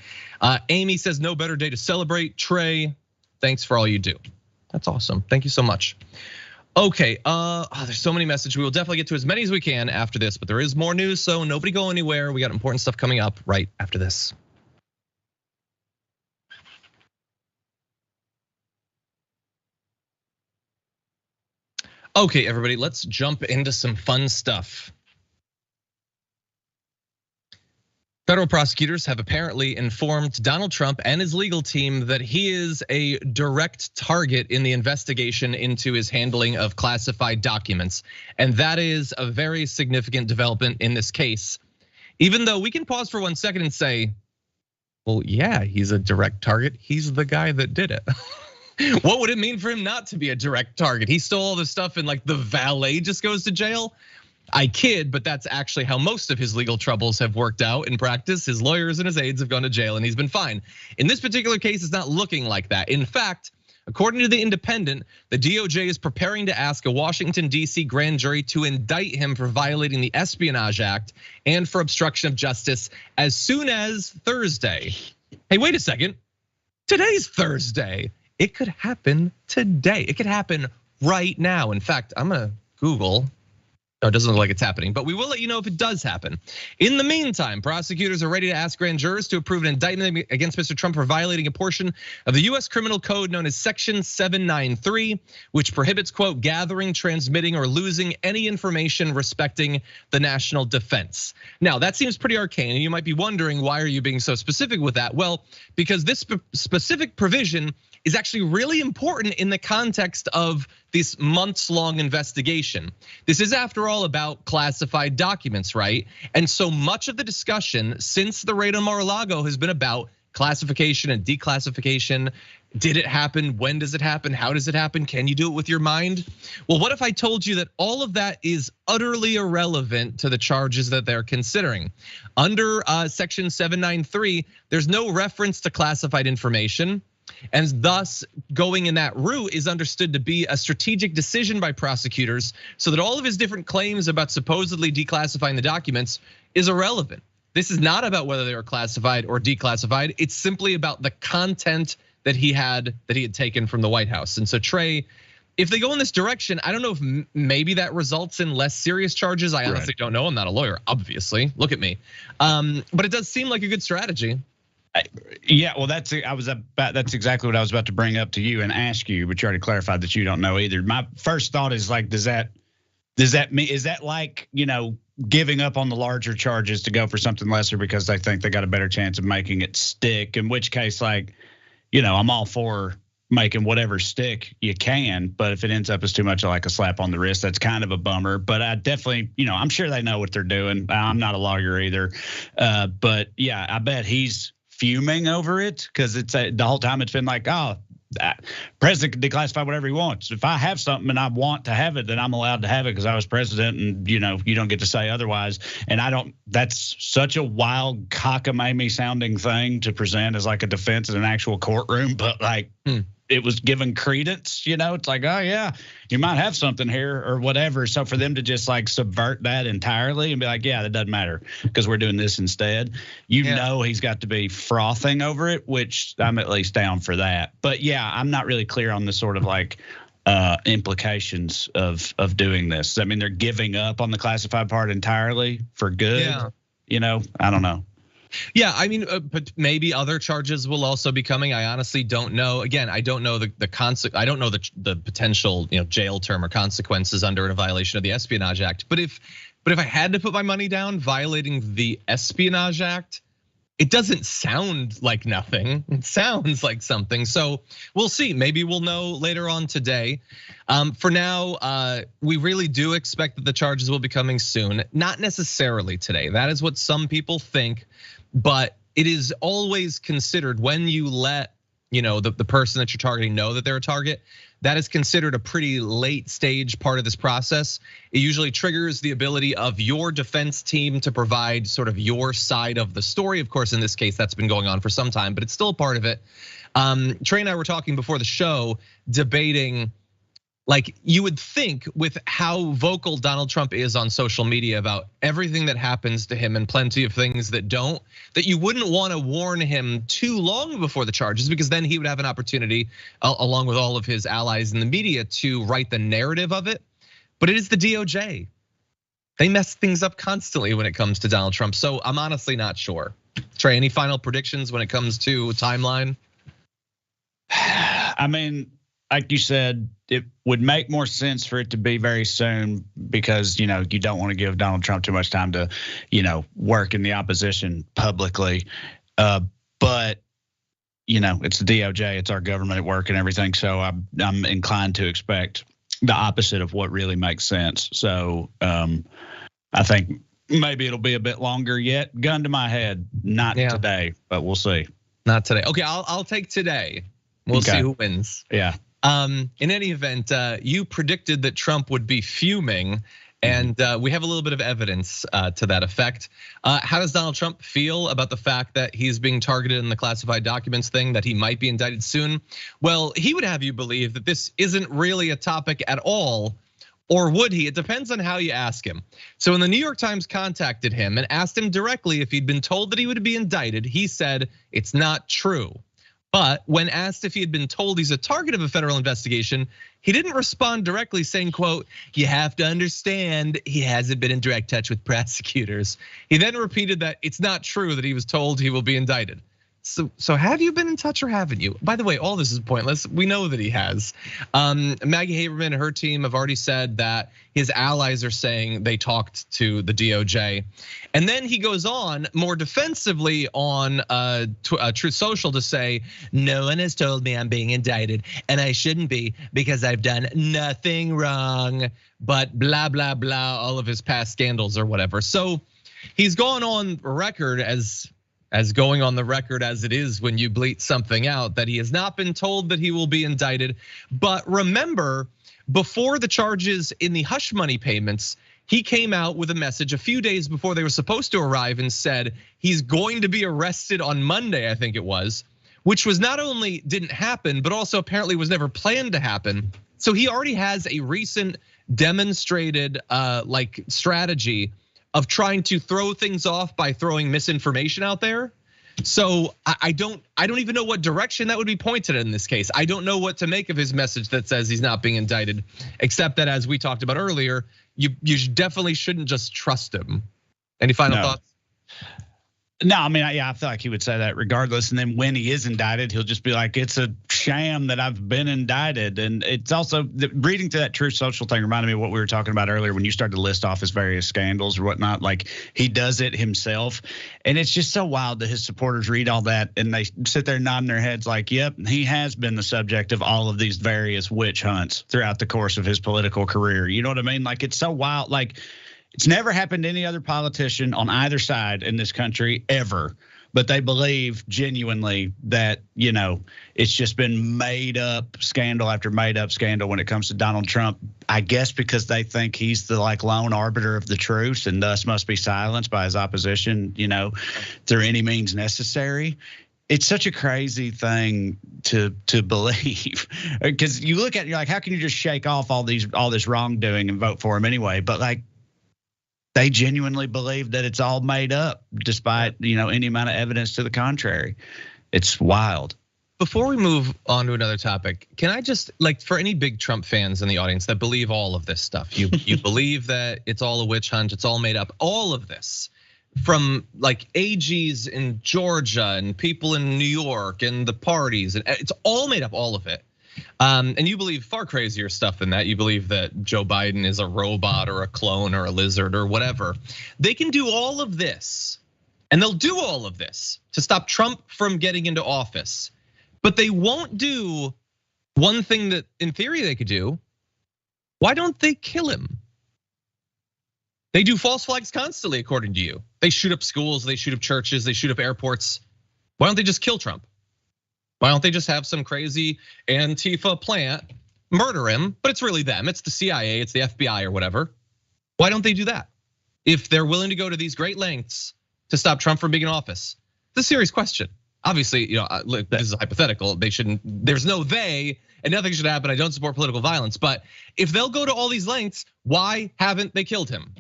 Amy says, no better day to celebrate. Trae, thanks for all you do. That's awesome, thank you so much. Okay, there's so many messages. We will definitely get to as many as we can after this, but there is more news, so nobody go anywhere. We got important stuff coming up right after this. Okay, everybody, let's jump into some fun stuff. Federal prosecutors have apparently informed Donald Trump and his legal team that he is a direct target in the investigation into his handling of classified documents. And that is a very significant development in this case. Even though we can pause for 1 second and say, well, yeah, he's a direct target. He's the guy that did it. What would it mean for him not to be a direct target? He stole all this stuff and like the valet just goes to jail. I kid, but that's actually how most of his legal troubles have worked out in practice. His lawyers and his aides have gone to jail and he's been fine. In this particular case, it's not looking like that. In fact, according to The Independent, the DOJ is preparing to ask a Washington, D.C. grand jury to indict him for violating the Espionage Act and for obstruction of justice as soon as Thursday. Hey, wait a second. Today's Thursday. It could happen today. It could happen right now. In fact, I'm gonna Google. No, it doesn't look like it's happening, but we will let you know if it does happen. In the meantime, prosecutors are ready to ask grand jurors to approve an indictment against Mr. Trump for violating a portion of the US criminal code known as Section 793, which prohibits, quote, gathering, transmitting, or losing any information respecting the national defense. Now, that seems pretty arcane, and you might be wondering, why are you being so specific with that? Well, because this specific provision is actually really important in the context of this months-long investigation. This is, after all, about classified documents, right? And so much of the discussion since the raid on Mar-a-Lago has been about classification and declassification. Did it happen? When does it happen? How does it happen? Can you do it with your mind? Well, what if I told you that all of that is utterly irrelevant to the charges that they're considering? Under Section 793, there's no reference to classified information. And thus, going in that route is understood to be a strategic decision by prosecutors so that all of his different claims about supposedly declassifying the documents is irrelevant. This is not about whether they were classified or declassified. It's simply about the content that he had taken from the White House. And so, Trae, if they go in this direction, I don't know if maybe that results in less serious charges. I honestly don't know. I'm not a lawyer, obviously. Look at me. But it does seem like a good strategy. Yeah, well, that's exactly what I was about to bring up to you and ask you, but you already clarified that you don't know either. My first thought is like, is that like, giving up on the larger charges to go for something lesser because they think they got a better chance of making it stick? In which case, like, I'm all for making whatever stick you can, but if it ends up as too much like a slap on the wrist, that's kind of a bummer. But I definitely, I'm sure they know what they're doing. I'm not a lawyer either, but yeah, I bet he's fuming over it because it's the whole time it's been like, oh, president can declassify whatever he wants. If I have something and I want to have it, then I'm allowed to have it because I was president, and you don't get to say otherwise. And that's such a wild cockamamie sounding thing to present as like a defense in an actual courtroom, but like it was given credence, it's like, oh yeah, you might have something here or whatever. So for them to just like subvert that entirely and be like, yeah, that doesn't matter because we're doing this instead, he's got to be frothing over it, which I'm at least down for that. But yeah, I'm not really clear on the sort of like implications of doing this. I mean, they're giving up on the classified part entirely for good. Yeah. I don't know. Yeah, I mean, but maybe other charges will also be coming. I honestly don't know. Again, I don't know I don't know the potential jail term or consequences under a violation of the Espionage Act. But if I had to put my money down, violating the Espionage Act, it doesn't sound like nothing. It sounds like something. So we'll see. Maybe we'll know later on today. For now, we really do expect that the charges will be coming soon. Not necessarily today. That is what some people think. But it is always considered when you let the person that you're targeting know that they're a target. That is considered a pretty late stage part of this process. It usually triggers the ability of your defense team to provide sort of your side of the story. Of course, in this case, that's been going on for some time, but it's still a part of it. Trae and I were talking before the show, debating, like, you would think with how vocal Donald Trump is on social media about everything that happens to him and plenty of things that don't, that you wouldn't want to warn him too long before the charges, because then he would have an opportunity, along with all of his allies in the media, to write the narrative of it. But it is the DOJ. They mess things up constantly when it comes to Donald Trump. So I'm honestly not sure. Trae, any final predictions when it comes to timeline? I mean, like you said, it would make more sense for it to be very soon because, you don't want to give Donald Trump too much time to, work in the opposition publicly. But, it's the DOJ, it's our government at work and everything. So I'm inclined to expect the opposite of what really makes sense. So I think maybe it'll be a bit longer yet. Gun to my head, not today, but we'll see. Not today. Okay, I'll take today. We'll see who wins. Yeah. In any event, you predicted that Trump would be fuming, and we have a little bit of evidence to that effect. How does Donald Trump feel about the fact that he's being targeted in the classified documents thing, that he might be indicted soon? Well, he would have you believe that this isn't really a topic at all, or would he? It depends on how you ask him. So when the New York Times contacted him and asked him directly if he'd been told that he would be indicted, he said it's not true. But when asked if he had been told he's a target of a federal investigation, he didn't respond directly saying, quote, "You have to understand he hasn't been in direct touch with prosecutors." He then repeated that it's not true that he was told he will be indicted. So have you been in touch or haven't you? By the way, all this is pointless. We know that he has. Maggie Haberman and her team have already said that his allies are saying they talked to the DOJ. And then he goes on more defensively on Truth Social to say, no one has told me I'm being indicted and I shouldn't be because I've done nothing wrong, but blah, blah, blah, all of his past scandals or whatever. So he's gone on record as going on the record as it is when you bleat something out, that he has not been told that he will be indicted. But remember, before the charges in the hush money payments, he came out with a message a few days before they were supposed to arrive and said he's going to be arrested on Monday, I think it was, which was not only didn't happen, but also apparently was never planned to happen. So he already has a recent demonstrated strategy of trying to throw things off by throwing misinformation out there. So I don't even know what direction that would be pointed in this case. I don't know what to make of his message that says he's not being indicted, except that as we talked about earlier, you definitely shouldn't just trust him. Any final thoughts? No, I mean, I feel like he would say that regardless. And then when he is indicted, he'll just be like, it's a sham that I've been indicted. And it's also, reading to that Truth Social thing reminded me of what we were talking about earlier when you started to list off his various scandals or whatnot. Like, he does it himself. And it's just so wild that his supporters read all that and they sit there nodding their heads like, yep, he has been the subject of all of these various witch hunts throughout the course of his political career. You know what I mean? Like, it's so wild. Like, it's never happened to any other politician on either side in this country ever, but they believe genuinely that, it's just been made up scandal after made up scandal when it comes to Donald Trump. I guess because they think he's the lone arbiter of the truth and thus must be silenced by his opposition, through any means necessary. It's such a crazy thing to believe, because you look at it, you're like, how can you just shake off all this wrongdoing and vote for him anyway? But they genuinely believe that it's all made up, despite any amount of evidence to the contrary. It's wild. Before we move on to another topic, can I just, for any big Trump fans in the audience that believe all of this stuff, you believe that it's all a witch hunt, it's all made up, all of this, from AGs in Georgia and people in New York and the parties, and it's all made up, all of it. And you believe far crazier stuff than that. You believe that Joe Biden is a robot or a clone or a lizard or whatever. They can do all of this, and they'll do all of this to stop Trump from getting into office. But they won't do one thing that in theory they could do. Why don't they kill him? They do false flags constantly, according to you. They shoot up schools, they shoot up churches, they shoot up airports. Why don't they just kill Trump? Why don't they just have some crazy Antifa plant murder him? But it's really them. It's the CIA, it's the FBI or whatever. Why don't they do that? If they're willing to go to these great lengths to stop Trump from being in office. It's a serious question. Obviously, look, this is hypothetical. They shouldn't, there's no they, and nothing should happen. I don't support political violence. But if they'll go to all these lengths, why haven't they killed him?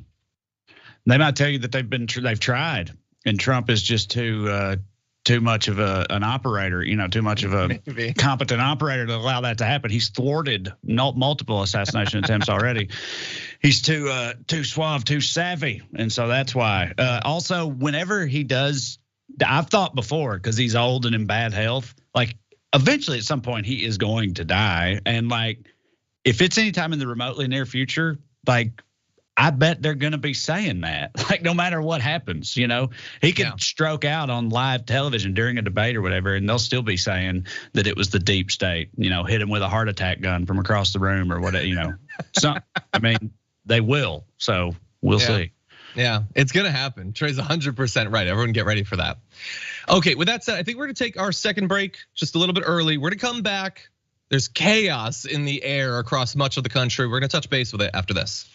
They might tell you that they've tried, and Trump is just too much of an operator, too much of a competent operator to allow that to happen. He's thwarted multiple assassination attempts already. He's too suave, too savvy, and so that's why. Also, whenever he does, I've thought before, because he's old and in bad health, eventually at some point he is going to die. And like, if it's anytime in the remotely near future, like, I bet they're going to be saying that, like, no matter what happens, he could stroke out on live television during a debate or whatever, and they'll still be saying that it was the deep state, hit him with a heart attack gun from across the room or whatever, So, I mean, they will. So we'll see. Yeah, it's going to happen. Trae's 100% right. Everyone get ready for that. Okay, with that said, I think we're going to take our second break just a little bit early. We're going to come back. There's chaos in the air across much of the country. We're going to touch base with it after this.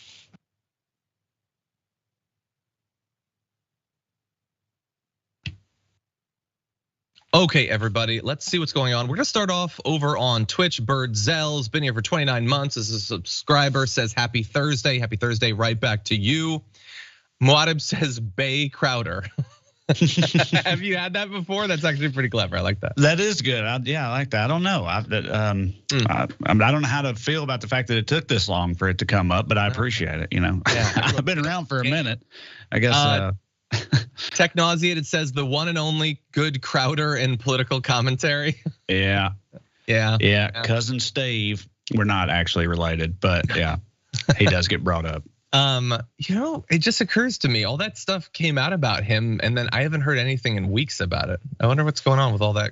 Okay, everybody, let's see what's going on. We're gonna start off over on Twitch. Bird Zell's been here for 29 months as a subscriber, says happy Thursday. Happy Thursday, right back to you. Muad'Dib says Bay Crowder. Have you had that before? That's actually pretty clever. I like that. That is good. I like that. I don't know. I don't know how to feel about the fact that it took this long for it to come up, but I appreciate it. Yeah. I've been around for a minute, I guess. Tech Nauseated says the one and only good Crowder in political commentary. Yeah. Cousin Steve. We're not actually related, but yeah, he does get brought up. It just occurs to me, all that stuff came out about him, and then I haven't heard anything in weeks about it. I wonder what's going on with all that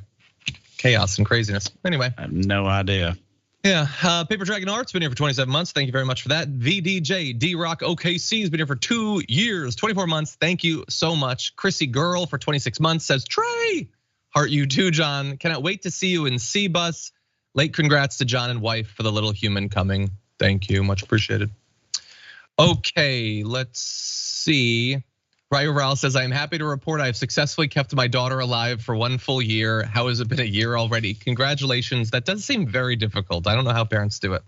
chaos and craziness. Anyway, I have no idea. Yeah, Paper Dragon Art's been here for 27 months. Thank you very much for that. VDJ D-Rock OKC has been here for 2 years, 24 months. Thank you so much. Chrissy Girl for 26 months says, Trae, heart you too, John. Cannot wait to see you in C-Bus. Late congrats to John and wife for the little human coming. Thank you, much appreciated. Okay, let's see. Ryu Rao says, I am happy to report I have successfully kept my daughter alive for 1 full year. How has it been a year already? Congratulations. That does seem very difficult. I don't know how parents do it.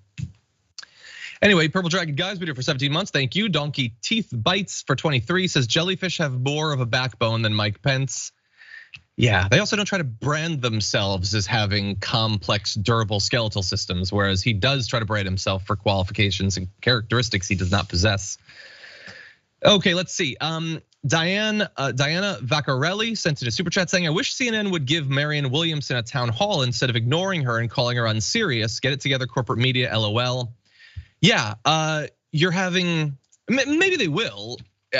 Anyway, Purple Dragon Guy's been here for 17 months. Thank you. Donkey Teeth Bites for 23 says, jellyfish have more of a backbone than Mike Pence. Yeah, they also don't try to brand themselves as having complex, durable skeletal systems, whereas he does try to brand himself for qualifications and characteristics he does not possess. Okay, let's see. Diana Vaccarelli sent in a super chat saying, I wish CNN would give Marianne Williamson a town hall instead of ignoring her and calling her unserious. Get it together, corporate media, LOL. Yeah, you're having, maybe they will.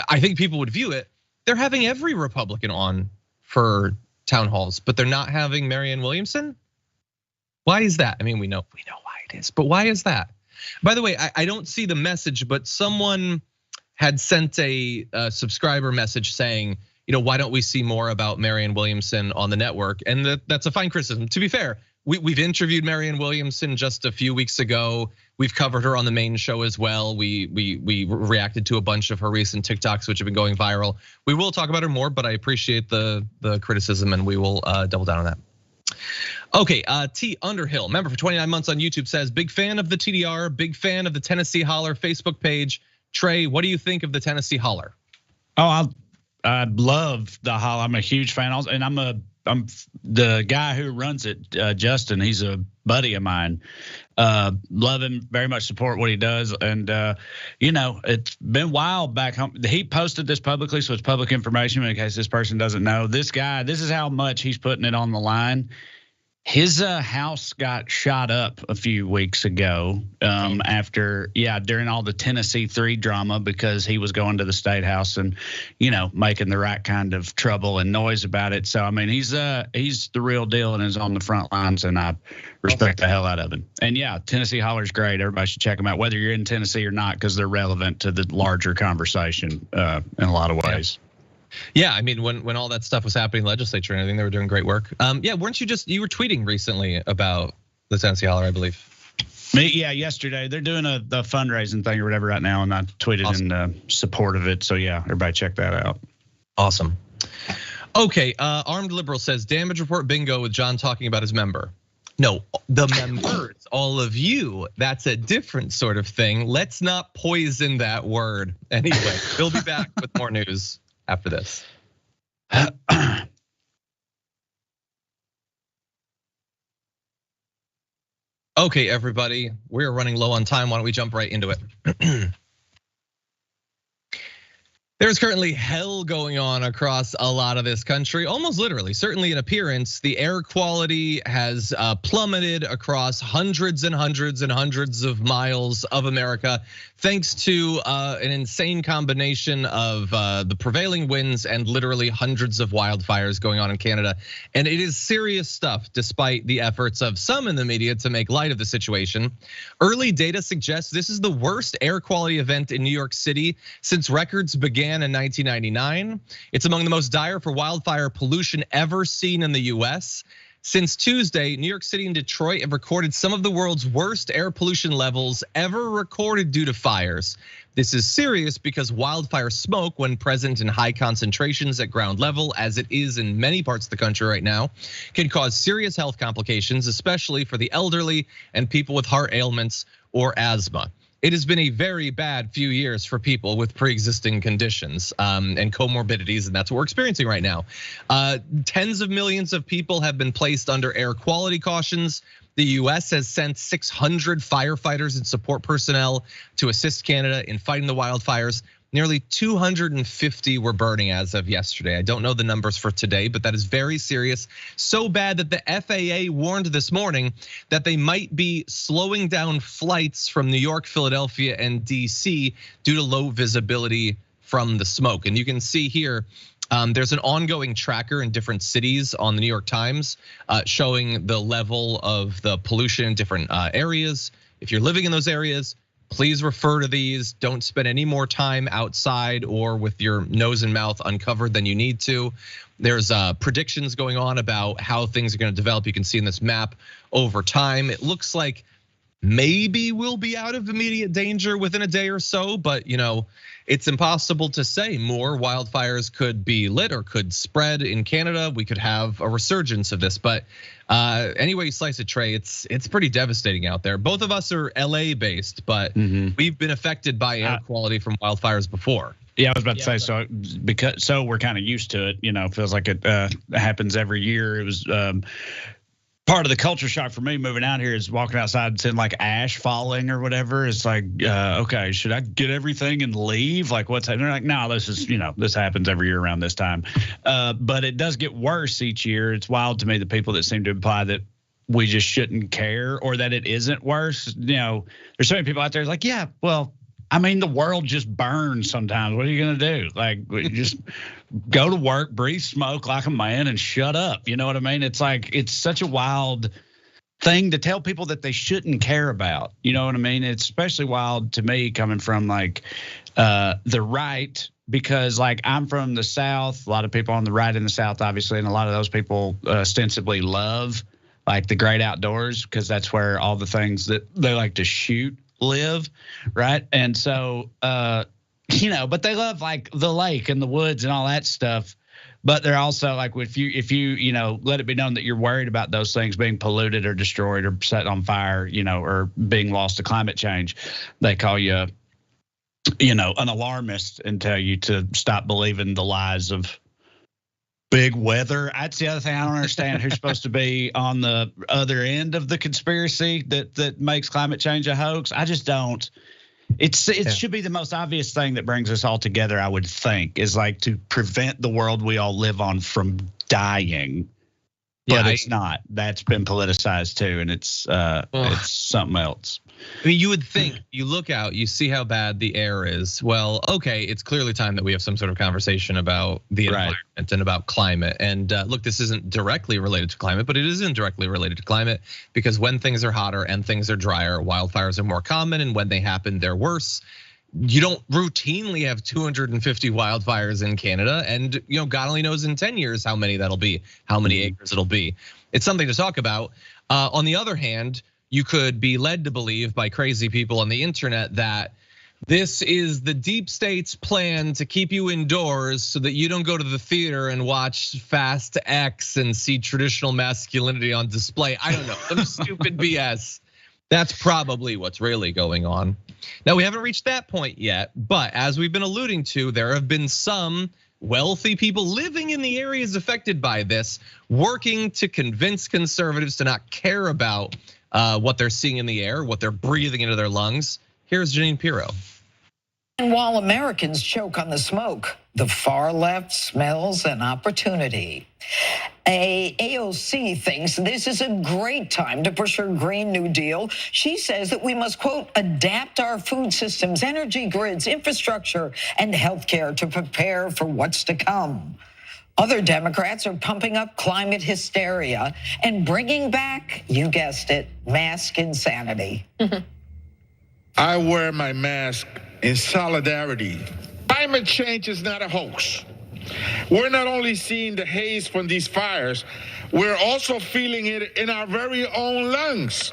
I think people would view it. They're having every Republican on for town halls, but they're not having Marianne Williamson. Why is that? I mean, we know why it is, but why is that? By the way, I don't see the message, but someone had sent a subscriber message saying, why don't we see more about Marianne Williamson on the network? And that's a fine criticism. To be fair, we've interviewed Marianne Williamson just a few weeks ago. We've covered her on the main show as well. We reacted to a bunch of her recent TikToks, which have been going viral. We will talk about her more, but I appreciate the criticism, and we will double down on that. Okay, T Underhill, member for 29 months on YouTube, says, big fan of the TDR, big fan of the Tennessee Holler Facebook page. Trae, what do you think of the Tennessee Holler? Oh, I love the Holler. I'm a huge fan, and I'm the guy who runs it, Justin. He's a buddy of mine. Love him very much. Support what he does, and it's been wild back home. He posted this publicly, so it's public information in case this person doesn't know. This guy, this is how much he's putting it on the line. His house got shot up a few weeks ago after, during all the Tennessee 3 drama, because he was going to the state house and, making the right kind of trouble and noise about it. So, I mean, he's the real deal and is on the front lines, and I respect the hell out of him. And yeah, Tennessee Holler's great. Everybody should check them out, whether you're in Tennessee or not, because they're relevant to the larger conversation in a lot of ways. Yeah, I mean, when all that stuff was happening in the legislature and everything, they were doing great work. Yeah, weren't you were tweeting recently about the Tennessee Holler, I believe? Yeah, yesterday. They're doing the fundraising thing or whatever right now, and I tweeted in support of it. So yeah, everybody check that out. Awesome. Okay, Armed Liberal says, damage report bingo with John talking about his member. No, the members, all of you, that's a different sort of thing. Let's not poison that word. Anyway, we'll be back with more news after this. Okay, everybody, we're running low on time. Why don't we jump right into it? There's currently hell going on across a lot of this country, almost literally, certainly in appearance. The air quality has plummeted across hundreds and hundreds and hundreds of miles of America, thanks to an insane combination of the prevailing winds and literally hundreds of wildfires going on in Canada. And it is serious stuff, despite the efforts of some in the media to make light of the situation. Early data suggests this is the worst air quality event in New York City since records began in 1999. It's among the most dire for wildfire pollution ever seen in the US. Since Tuesday, New York City and Detroit have recorded some of the world's worst air pollution levels ever recorded due to fires. This is serious because wildfire smoke, when present in high concentrations at ground level, as it is in many parts of the country right now, can cause serious health complications, especially for the elderly and people with heart ailments or asthma. It has been a very bad few years for people with pre-existing conditions and comorbidities, and that's what we're experiencing right now. Tens of millions of people have been placed under air quality cautions. The US has sent 600 firefighters and support personnel to assist Canada in fighting the wildfires. Nearly 250 were burning as of yesterday. I don't know the numbers for today, but that is very serious. So bad that the FAA warned this morning that they might be slowing down flights from New York, Philadelphia, and DC due to low visibility from the smoke. And you can see here, there's an ongoing tracker in different cities on the New York Times showing the level of the pollution in different areas. If you're living in those areas, please refer to these. Don't spend any more time outside or with your nose and mouth uncovered than you need to. There's predictions going on about how things are going to develop. You can see in this map over time. It looks like maybe we'll be out of immediate danger within a day or so, but it's impossible to say. More wildfires could be lit or could spread in Canada. We could have a resurgence of this, but anyway you slice it, Trae, it's pretty devastating out there. Both of us are LA based, but we've been affected by air quality from wildfires before. Yeah, I was about to say, so we're kind of used to it. Feels like it happens every year. It was part of the culture shock for me moving out here is walking outside and seeing like ash falling or whatever. It's like, okay, should I get everything and leave? Like what's happening? They're like, no, this is, this happens every year around this time. But it does get worse each year. It's wild to me, the people that seem to imply that we just shouldn't care or that it isn't worse. There's so many people out there like, yeah, well, I mean, the world just burns sometimes. What are you gonna do? Like, just go to work, breathe smoke like a man, and shut up. You know what I mean? It's like it's such a wild thing to tell people that they shouldn't care about. You know what I mean? It's especially wild to me coming from like the right, because like I'm from the South. A lot of people on the right in the South, obviously, and a lot of those people ostensibly love like the great outdoors because that's where all the things that they like to shoot live, right? And so but they love like the lake and the woods and all that stuff. But they're also like, if you let it be known that you're worried about those things being polluted or destroyed or set on fire, or being lost to climate change, they call you an alarmist and tell you to stop believing the lies of big weather. That's the other thing I don't understand. Who's supposed to be on the other end of the conspiracy that makes climate change a hoax? I just don't. It should be the most obvious thing that brings us all together, I would think, is like to prevent the world we all live on from dying. But it's not. That's been politicized too, and it's something else. I mean, you would think, you look out, you see how bad the air is. Well, okay, it's clearly time that we have some sort of conversation about the environment and about climate. And look, this isn't directly related to climate, but it is indirectly related to climate because when things are hotter and things are drier, wildfires are more common, and when they happen, they're worse. You don't routinely have 250 wildfires in Canada, and God only knows in 10 years how many that'll be, how many acres it'll be. It's something to talk about. On the other hand, you could be led to believe by crazy people on the internet that this is the deep state's plan to keep you indoors so that you don't go to the theater and watch Fast X and see traditional masculinity on display. I don't know, some stupid BS. That's probably what's really going on. Now, we haven't reached that point yet, but as we've been alluding to, there have been some wealthy people living in the areas affected by this, working to convince conservatives to not care about what they're seeing in the air, what they're breathing into their lungs. Here's Janine Pirro. And while Americans choke on the smoke, the far left smells an opportunity. AOC thinks this is a great time to push her Green New Deal. She says that we must, quote, adapt our food systems, energy grids, infrastructure, and healthcare to prepare for what's to come. Other Democrats are pumping up climate hysteria and bringing back, you guessed it, mask insanity. I wear my mask in solidarity. Climate change is not a hoax. We're not only seeing the haze from these fires, we're also feeling it in our very own lungs.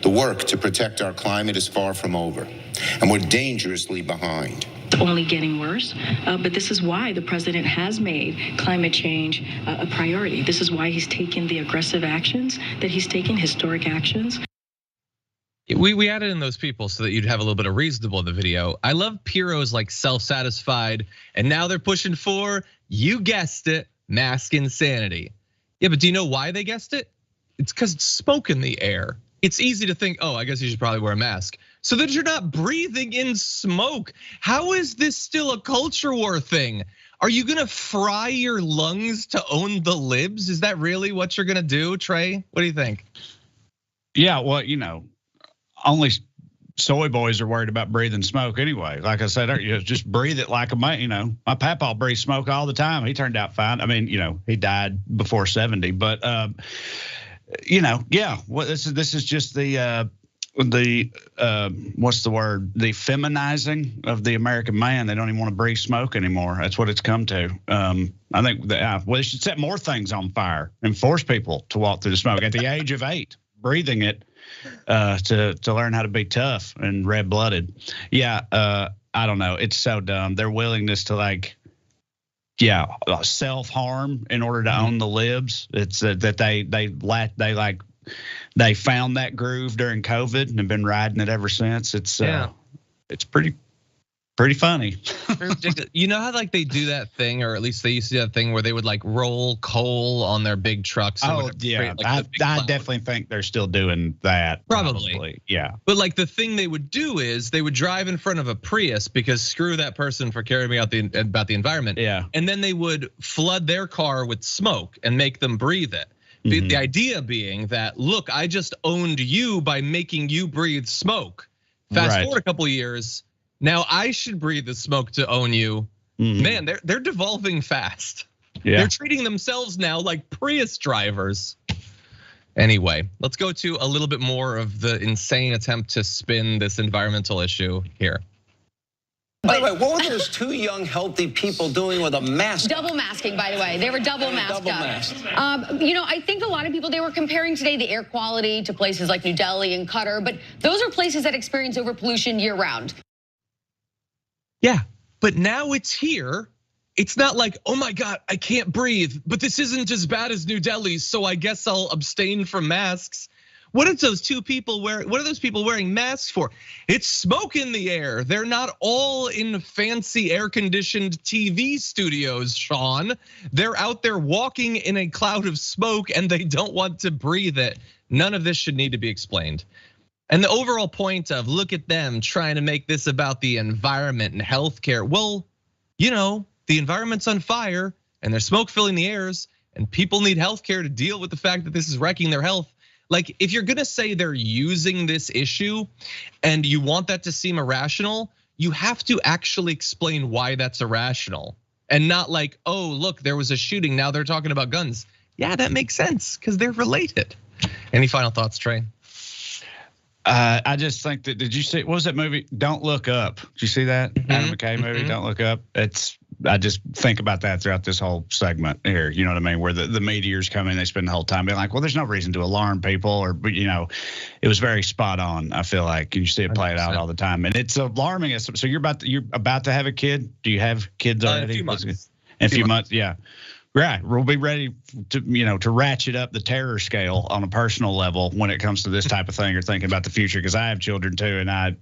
The work to protect our climate is far from over, and we're dangerously behind. It's only getting worse, but this is why the president has made climate change a priority. This is why he's taken the aggressive actions that he's taken, historic actions. We added in those people so that you'd have a little bit of reasonable in the video. I love Pirro's like self-satisfied, and now they're pushing for, you guessed it, mask insanity. Yeah, but do you know why they guessed it? It's because it's smoke in the air. It's easy to think, oh, I guess you should probably wear a mask, so that you're not breathing in smoke. How is this still a culture war thing? Are you gonna fry your lungs to own the libs? Is that really what you're gonna do, Trae? What do you think? Yeah, well, only soy boys are worried about breathing smoke anyway. Like I said, just breathe it like a man. My papa breathes smoke all the time. He turned out fine. I mean, he died before 70, but yeah. Well, this is just the what's the word? The feminizing of the American man. They don't even want to breathe smoke anymore. That's what it's come to. I think they should set more things on fire and force people to walk through the smoke at the age of 8, breathing it. To learn how to be tough and red-blooded. Yeah, I don't know. It's so dumb. Their willingness to self-harm in order to own the libs. It's that they found that groove during COVID and have been riding it ever since. It's pretty funny. You know how like they do that thing, or at least they used to do that thing where they would like roll coal on their big trucks. Oh yeah, I definitely think they're still doing that. Probably, yeah. But like the thing they would do is they would drive in front of a Prius because screw that person for caring about the environment. Yeah. And then they would flood their car with smoke and make them breathe it. The idea being that, look, I just owned you by making you breathe smoke. Fast forward a couple of years. Now I should breathe the smoke to own you. Man, they're devolving fast. Yeah. They're treating themselves now like Prius drivers. Anyway, let's go to a little bit more of the insane attempt to spin this environmental issue here. By the way, what were those 2 young, healthy people doing with a mask? Double masking, by the way. They were double masked up. Masked. I think a lot of people, they were comparing today the air quality to places like New Delhi and Qatar, but those are places that experience overpollution year round. Yeah, but now it's here. It's not like, oh my God, I can't breathe, but this isn't as bad as New Delhi, so I guess I'll abstain from masks. What are those people wearing masks for? It's smoke in the air. They're not all in fancy air-conditioned TV studios, Sean. They're out there walking in a cloud of smoke and they don't want to breathe it. None of this should need to be explained. And the overall point of look at them trying to make this about the environment and healthcare. Well, the environment's on fire and there's smoke filling the airs and people need healthcare to deal with the fact that this is wrecking their health. Like if you're gonna say they're using this issue and you want that to seem irrational, you have to actually explain why that's irrational and not like, oh, look, there was a shooting. Now they're talking about guns. Yeah, that makes sense because they're related. Any final thoughts, Trae? I just think that, did you see, what was that movie? Don't Look Up. Did you see that? Adam McKay movie, Don't Look Up. I just think about that throughout this whole segment here. You know what I mean? Where the meteors come in, they spend the whole time being like, well, there's no reason to alarm people, or it was very spot on. I feel like you see it played out all the time, and it's alarming. So you're about to have a kid. Do you have kids already? In a few months. In a few months, yeah. Right, we'll be ready to ratchet up the terror scale on a personal level when it comes to this type of thing or thinking about the future, because I have children too, and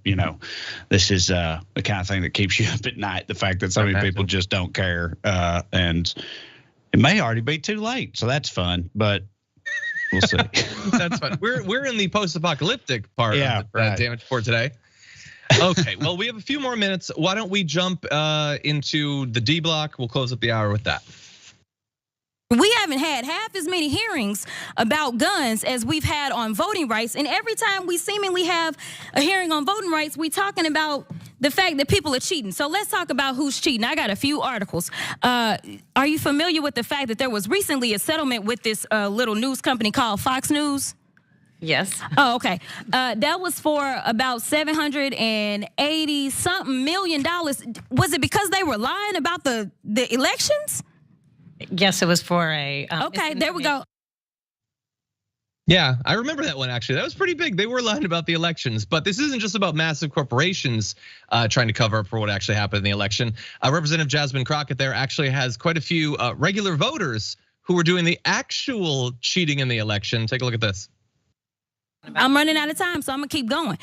this is the kind of thing that keeps you up at night. The fact that so many people just don't care, and it may already be too late, so that's fun, but we'll see. That's fun. We're in the post-apocalyptic part of the damage report today. Okay, well, we have a few more minutes. Why don't we jump into the D block? We'll close up the hour with that. We haven't had half as many hearings about guns as we've had on voting rights. And every time we seemingly have a hearing on voting rights, we're talking about the fact that people are cheating. So let's talk about who's cheating. I got a few articles. Are you familiar with the fact that there was recently a settlement with this little news company called Fox News? Yes. Oh, okay. That was for about $780-something million. Was it because they were lying about the elections? Yes, it was for a. Okay, there we go. Yeah, I remember that one actually. That was pretty big. They were lying about the elections, but this isn't just about massive corporations trying to cover up for what actually happened in the election. Representative Jasmine Crockett there actually has quite a few regular voters who were doing the actual cheating in the election. Take a look at this. I'm running out of time, so I'm gonna keep going.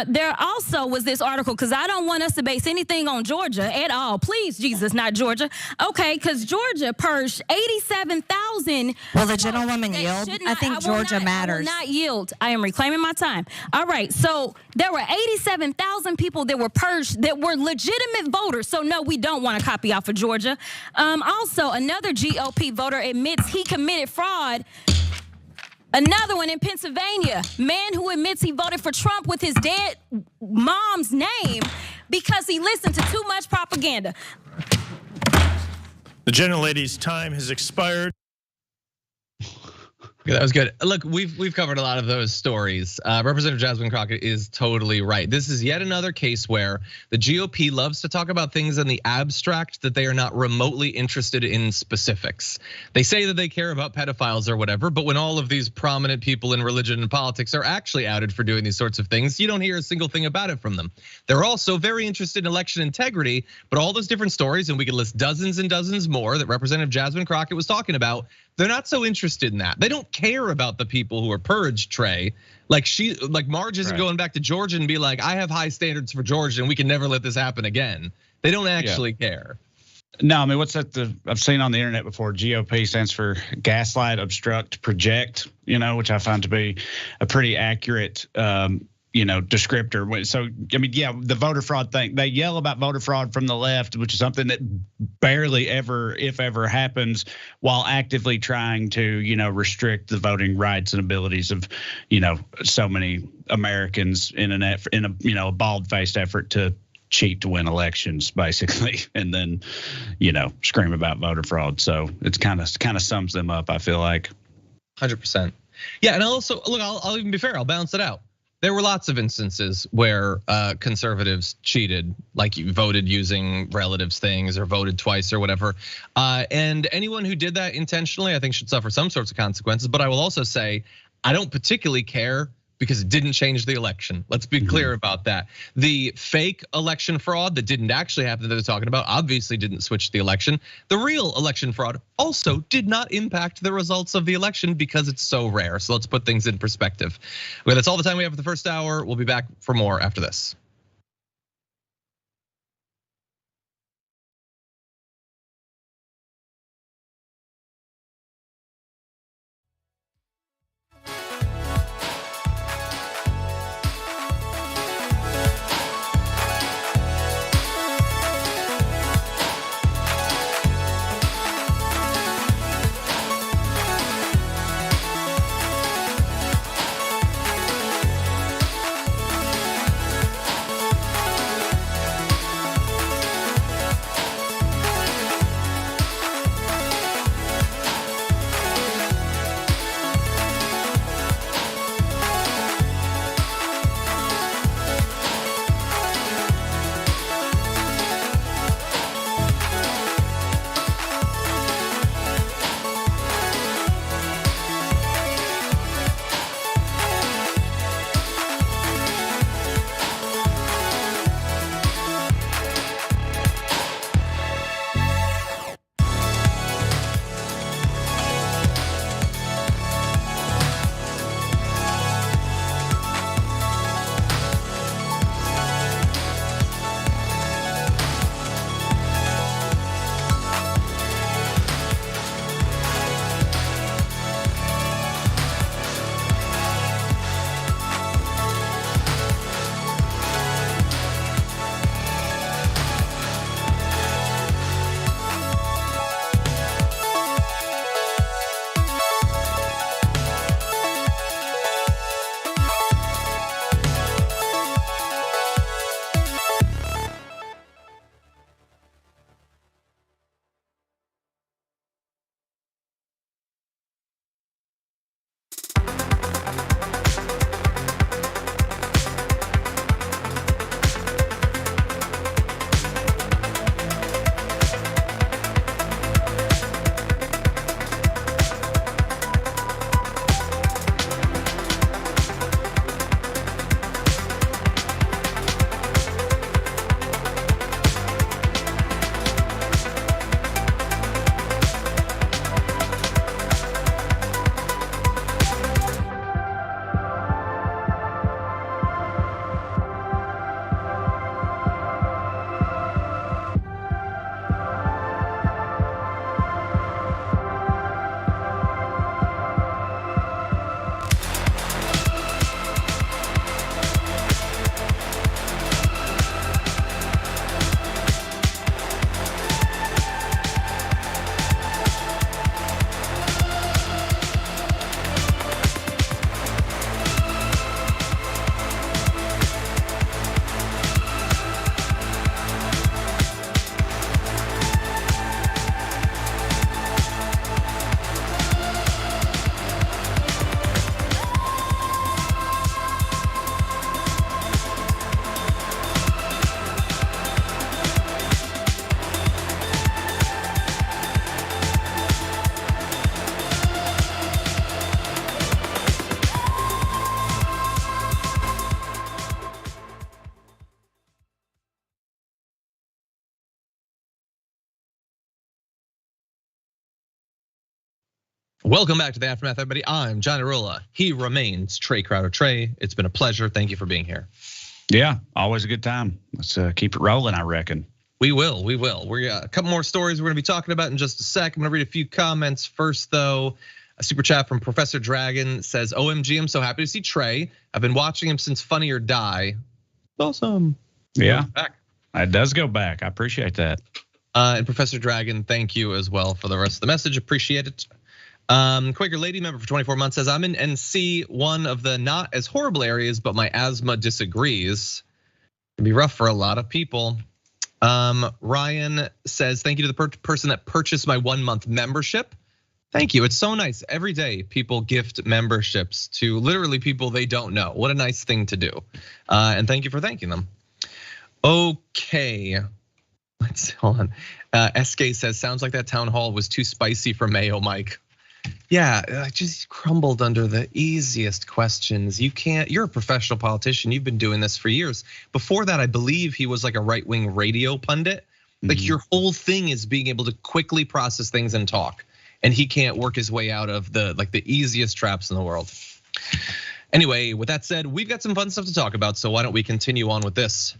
There also was this article, because I don't want us to base anything on Georgia at all. Please, Jesus, not Georgia. Okay, because Georgia purged 87,000. Will the gentlewoman yield? I think Georgia matters. I will not yield. I am reclaiming my time. All right, so there were 87,000 people that were purged that were legitimate voters. So no, we don't want to copy off of Georgia. Also, another GOP voter admits he committed fraud. Another one in Pennsylvania, man who admits he voted for Trump with his dead mom's name because he listened to too much propaganda. The gentlelady's time has expired. Yeah, that was good. Look, we've covered a lot of those stories. Representative Jasmine Crockett is totally right. This is yet another case where the GOP loves to talk about things in the abstract that they are not remotely interested in specifics. They say that they care about pedophiles or whatever, but when all of these prominent people in religion and politics are actually outed for doing these sorts of things, you don't hear a single thing about it from them. They're also very interested in election integrity, but all those different stories, and we could list dozens and dozens more that Representative Jasmine Crockett was talking about, they're not so interested in that. They don't care about the people who are purged, Trae. Like Marge isn't going back to Georgia and be like, I have high standards for Georgia and we can never let this happen again. They don't actually care. No, I mean, what's that? I've seen on the internet before. GOP stands for gaslight, obstruct, project. Which I find to be a pretty accurate descriptor. So, I mean, yeah, the voter fraud thing, they yell about voter fraud from the left, which is something that barely ever, if ever, happens, while actively trying to, restrict the voting rights and abilities of, so many Americans in a bald-faced effort to cheat to win elections, basically, and then, scream about voter fraud. So it's kind of sums them up, I feel like. 100%. Yeah, and also, look, I'll even be fair, I'll balance it out. There were lots of instances where conservatives cheated, like you voted using relatives' things or voted twice or whatever. And anyone who did that intentionally, I think should suffer some sorts of consequences. But I will also say, I don't particularly care because it didn't change the election. Let's be clear about that. The fake election fraud that didn't actually happen that they're talking about obviously didn't switch the election. The real election fraud also did not impact the results of the election because it's so rare. So let's put things in perspective. Okay, that's all the time we have for the first hour. We'll be back for more after this. Welcome back to the Aftermath, everybody. I'm John Iadarola. He remains Trae Crowder. Trae, it's been a pleasure. Thank you for being here. Yeah, always a good time. Let's keep it rolling, I reckon. We will. We got a couple more stories we're gonna be talking about in just a sec. I'm gonna read a few comments first, though. A super chat from Professor Dragon says, OMG, I'm so happy to see Trae. I've been watching him since Funny or Die. Awesome. Yeah, it does go back. I appreciate that. And Professor Dragon, thank you as well for the rest of the message. Appreciate it. Quaker Lady member for 24 months says, I'm in NC, one of the not as horrible areas, but my asthma disagrees. It'd be rough for a lot of people. Ryan says, thank you to the person that purchased my 1-month membership. Thank you, it's so nice. Every day people gift memberships to literally people they don't know. What a nice thing to do. And thank you for thanking them. Okay, let's hold on. SK says, sounds like that town hall was too spicy for Mayo Mike. Yeah, I just crumbled under the easiest questions. You're a professional politician. You've been doing this for years. Before that, I believe he was like a right-wing radio pundit. Like your whole thing is being able to quickly process things and talk. And he can't work his way out of the easiest traps in the world. Anyway, with that said, we've got some fun stuff to talk about. So why don't we continue on with this?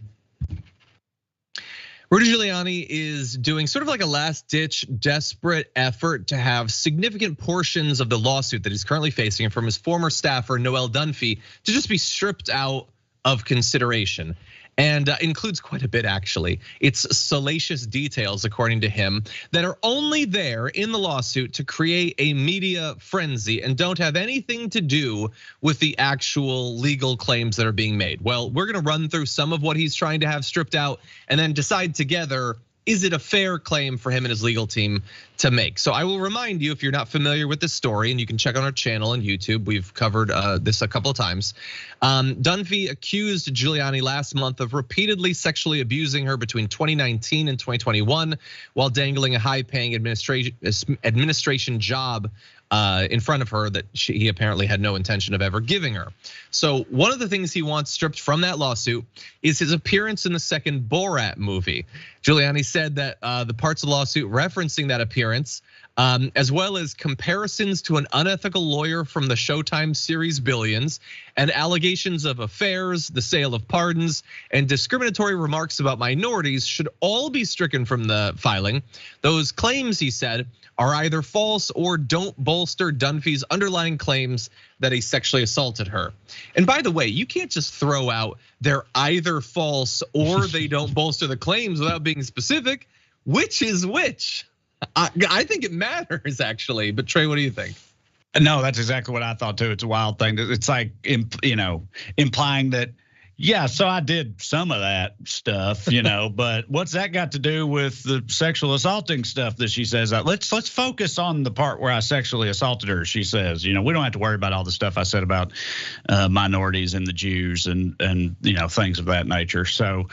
Rudy Giuliani is doing sort of like a last-ditch, desperate effort to have significant portions of the lawsuit that he's currently facing from his former staffer, Noelle Dunphy, to just be stripped out of consideration. And includes quite a bit, actually. It's salacious details, according to him, that are only there in the lawsuit to create a media frenzy and don't have anything to do with the actual legal claims that are being made. Well, we're gonna run through some of what he's trying to have stripped out and then decide together, is it a fair claim for him and his legal team to make? So I will remind you, if you're not familiar with this story, and you can check on our channel on YouTube, we've covered this a couple of times. Dunphy accused Giuliani last month of repeatedly sexually abusing her between 2019 and 2021 while dangling a high-paying administration job in front of her that he apparently had no intention of ever giving her. So one of the things he wants stripped from that lawsuit is his appearance in the second Borat movie. Giuliani said that the parts of the lawsuit referencing that appearance, as well as comparisons to an unethical lawyer from the Showtime series Billions, and allegations of affairs, the sale of pardons, and discriminatory remarks about minorities should all be stricken from the filing. Those claims, he said, are either false or don't bolster Dunphy's underlying claims that he sexually assaulted her. And by the way, you can't just throw out they're either false or they don't bolster the claims without being specific. Which is which? I think it matters, actually. But Trae, what do you think? No, that's exactly what I thought too. It's a wild thing. It's like, implying that, yeah, so I did some of that stuff, but what's that got to do with the sexual assaulting stuff that she says? Let's focus on the part where I sexually assaulted her. She says, we don't have to worry about all the stuff I said about minorities and the Jews and things of that nature. So,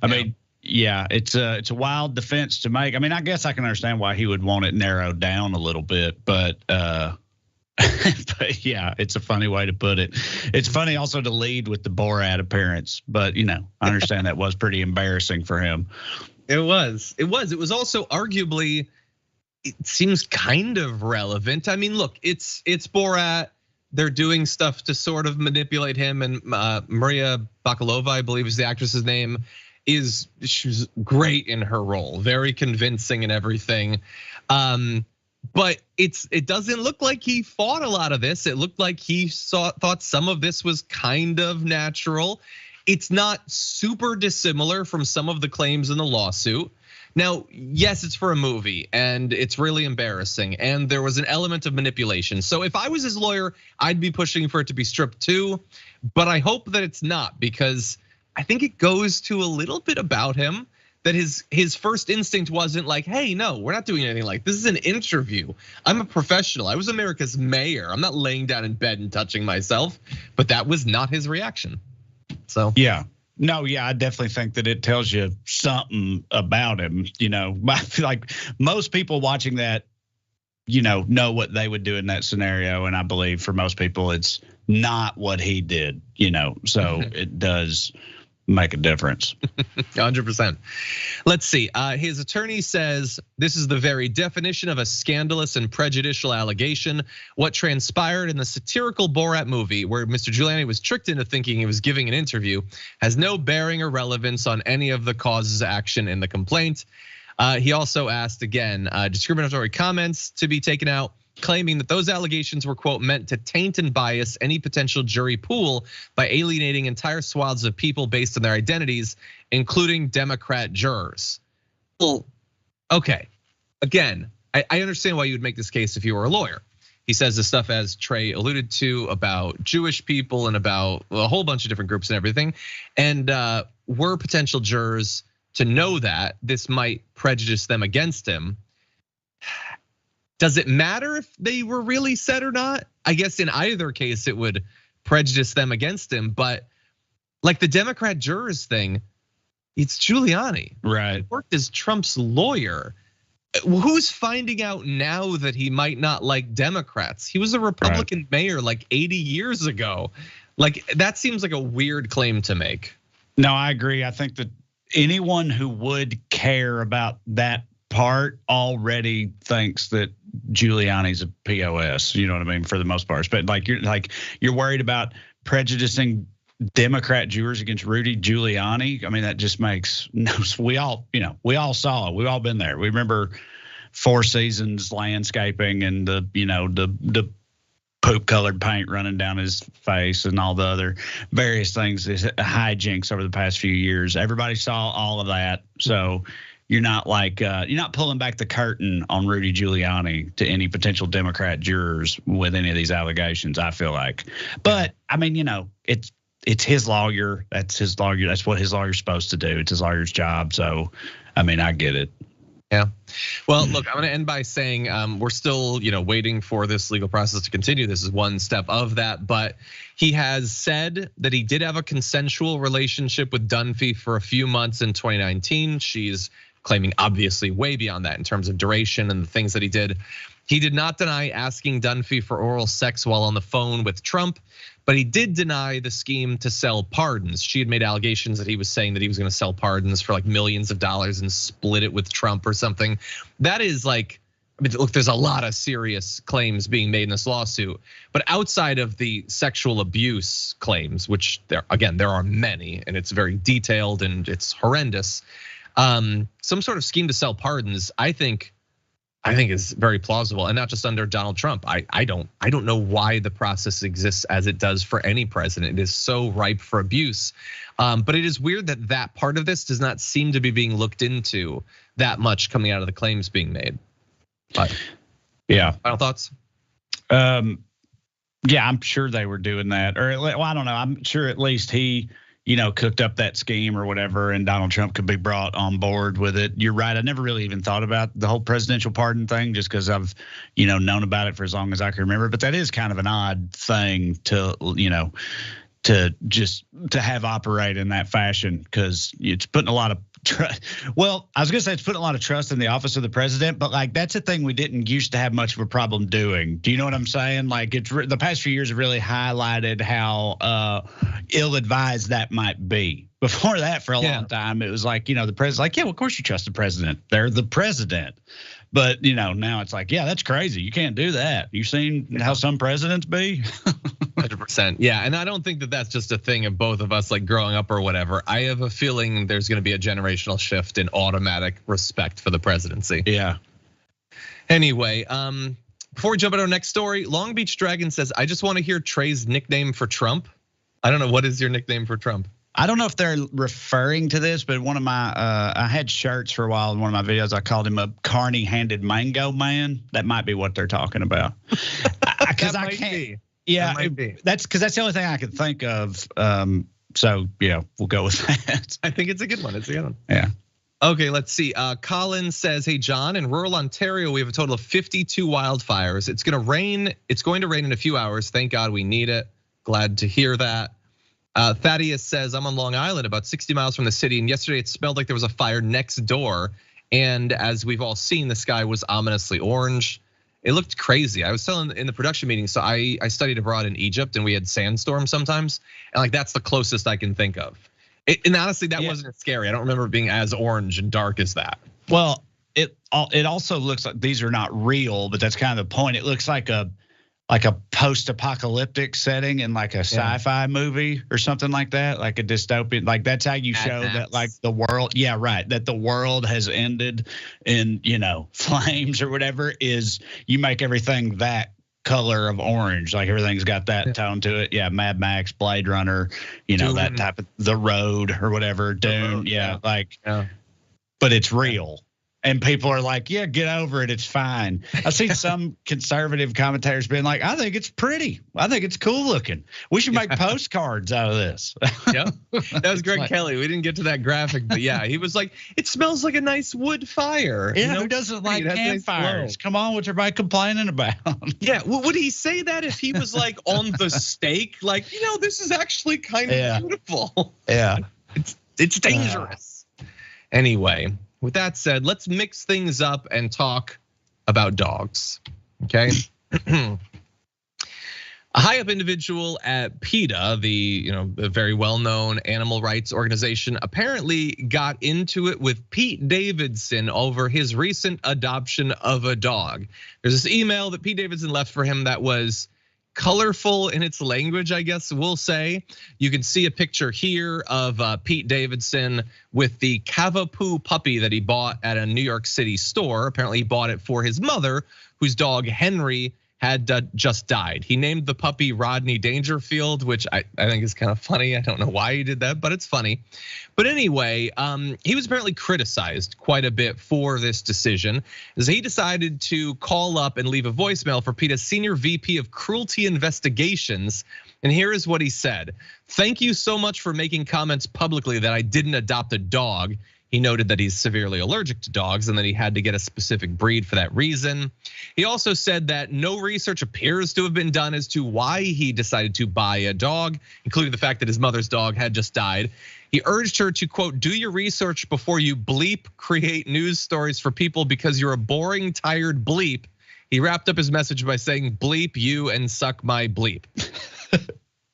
I mean, yeah, it's a wild defense to make. I mean, I guess I can understand why he would want it narrowed down a little bit, but but yeah, it's a funny way to put it. It's funny also to lead with the Borat appearance, but I understand that was pretty embarrassing for him. It was also arguably, it seems kind of relevant. I mean, look, it's Borat. They're doing stuff to sort of manipulate him, and Maria Bakalova, I believe is the actress's name, she's great in her role, very convincing and everything. But it doesn't look like he fought a lot of this. It looked like he thought some of this was kind of natural. It's not super dissimilar from some of the claims in the lawsuit. Now, yes, it's for a movie and it's really embarrassing, and there was an element of manipulation. So if I was his lawyer, I'd be pushing for it to be stripped too, but I hope that it's not, because I think it goes to a little bit about him that his first instinct wasn't like, hey, no, we're not doing anything like this. Is an interview. I'm a professional. I was America's mayor. I'm not laying down in bed and touching myself. But that was not his reaction. So yeah. No, yeah, I definitely think that it tells you something about him. I feel like most people watching that, know what they would do in that scenario. And I believe for most people, it's not what he did, so it does make a difference. 100%. Let's see. His attorney says this is the very definition of a scandalous and prejudicial allegation. What transpired in the satirical Borat movie, where Mr. Giuliani was tricked into thinking he was giving an interview, has no bearing or relevance on any of the causes of action in the complaint. He also asked, again, discriminatory comments to be taken out, claiming that those allegations were, quote, meant to taint and bias any potential jury pool by alienating entire swaths of people based on their identities, including Democrat jurors. Well, okay, again, I understand why you would make this case if you were a lawyer. He says the stuff, as Trae alluded to, about Jewish people and about a whole bunch of different groups and everything. And were potential jurors to know that this might prejudice them against him, does it matter if they were really said or not? I guess in either case, it would prejudice them against him. But like the Democrat jurors thing, it's Giuliani. Right. He worked as Trump's lawyer. Who's finding out now that he might not like Democrats? He was a Republican mayor like 80 years ago. Like that seems like a weird claim to make. No, I agree. I think that anyone who would care about that part already thinks that Giuliani's a POS, you know what I mean, for the most part. But you're worried about prejudicing Democrat jurors against Rudy Giuliani. I mean, that just makes no. We all saw it. We've all been there. We remember Four Seasons landscaping and the poop colored paint running down his face and all the other various things, hijinks over the past few years. Everybody saw all of that. So you're not pulling back the curtain on Rudy Giuliani to any potential Democrat jurors with any of these allegations, I feel like. But I mean, it's his lawyer. That's his lawyer. That's what his lawyer's supposed to do. It's his lawyer's job. So, I mean, I get it. Yeah. Well, look, I'm going to end by saying we're still, waiting for this legal process to continue. This is one step of that, but he has said that he did have a consensual relationship with Dunphy for a few months in 2019. She's claiming obviously way beyond that in terms of duration and the things that he did. He did not deny asking Dunphy for oral sex while on the phone with Trump, but he did deny the scheme to sell pardons. She had made allegations that he was saying that he was going to sell pardons for like millions of dollars and split it with Trump or something. That is like, I mean, look, there's a lot of serious claims being made in this lawsuit, but outside of the sexual abuse claims, which there are many, and it's very detailed and it's horrendous. Some sort of scheme to sell pardons, I think is very plausible, and not just under Donald Trump. I don't know why the process exists as it does for any president. It is so ripe for abuse. But it is weird that part of this does not seem to be being looked into that much coming out of the claims being made. But yeah, final thoughts? Yeah, I'm sure they were doing that, or well, I don't know. I'm sure at least he, cooked up that scheme or whatever, and Donald Trump could be brought on board with it. You're right. I never really even thought about the whole presidential pardon thing, just because I've, known about it for as long as I can remember. But that is kind of an odd thing to have operate in that fashion, because it's putting a lot of trust. Well, I was gonna say it's putting a lot of trust in the office of the president, but like that's a thing we didn't used to have much of a problem doing. Do you know what I'm saying? Like the past few years have really highlighted how ill-advised that might be. Before that, for a long time, it was like, the president's like, yeah, well, of course you trust the president. They're the president. But now it's like, yeah, that's crazy. You can't do that. You've seen how some presidents be. 100%. Yeah, and I don't think that that's just a thing of both of us like growing up or whatever. I have a feeling there's going to be a generational shift in automatic respect for the presidency. Yeah. Anyway, before we jump into our next story, Long Beach Dragon says, I just want to hear Trae's nickname for Trump. I don't know, what is your nickname for Trump? I don't know if they're referring to this, but one of my, I had shirts for a while in one of my videos. I called him a carny-handed mango man. That might be what they're talking about. Because I can't. Yeah, that's because that's the only thing I could think of. So yeah, we'll go with that. I think it's a good one. It's a good one. Yeah. Okay, let's see. Colin says, hey, John, in rural Ontario, we have a total of 52 wildfires. It's going to rain. It's going to rain in a few hours. Thank God we need it. Glad to hear that. Thaddeus says, I'm on Long Island, about 60 miles from the city, and yesterday it smelled like there was a fire next door. And as we've all seen, the sky was ominously orange. It looked crazy. I was telling in the production meeting, so I studied abroad in Egypt, and we had sandstorms sometimes, and like that's the closest I can think of. And honestly, that wasn't as scary. I don't remember it being as orange and dark as that. Well, it also looks like these are not real, but that's kind of the point. It looks like a post-apocalyptic setting in like a sci-fi movie or something like that, like a dystopian. Like that's how you show that like the world, that the world has ended in, flames or whatever, is you make everything that color of orange, like everything's got that tone to it. Yeah, Mad Max, Blade Runner, Dune. That type of The Road or whatever, Dune. But it's real. And people are like, yeah, get over it. It's fine. I've seen some conservative commentators being like, I think it's pretty. I think it's cool looking. We should make postcards out of this. Yeah, that was Greg Kelly. We didn't get to that graphic, but yeah, he was like, it smells like a nice wood fire. Yeah, who doesn't like campfires? Nice. Come on, what's everybody complaining about? Yeah, would he say that if he was like on the stake? Like, this is actually kind of beautiful. Yeah, it's dangerous. Anyway. With that said, let's mix things up and talk about dogs, okay? A high-up individual at PETA, the very well-known animal rights organization, apparently got into it with Pete Davidson over his recent adoption of a dog. There's this email that Pete Davidson left for him that was colorful in its language, I guess we'll say. You can see a picture here of Pete Davidson with the Cavapoo puppy that he bought at a New York City store. Apparently he bought it for his mother, whose dog Henry had just died. He named the puppy Rodney Dangerfield, which I think is kind of funny. I don't know why he did that, but it's funny. But anyway, he was apparently criticized quite a bit for this decision, as he decided to call up and leave a voicemail for PETA's senior VP of Cruelty Investigations. And here is what he said. Thank you so much for making comments publicly that I didn't adopt a dog. He noted that he's severely allergic to dogs and that he had to get a specific breed for that reason. He also said that no research appears to have been done as to why he decided to buy a dog, including the fact that his mother's dog had just died. He urged her to, quote, do your research before you bleep create news stories for people because you're a boring, tired bleep. He wrapped up his message by saying, bleep you and suck my bleep.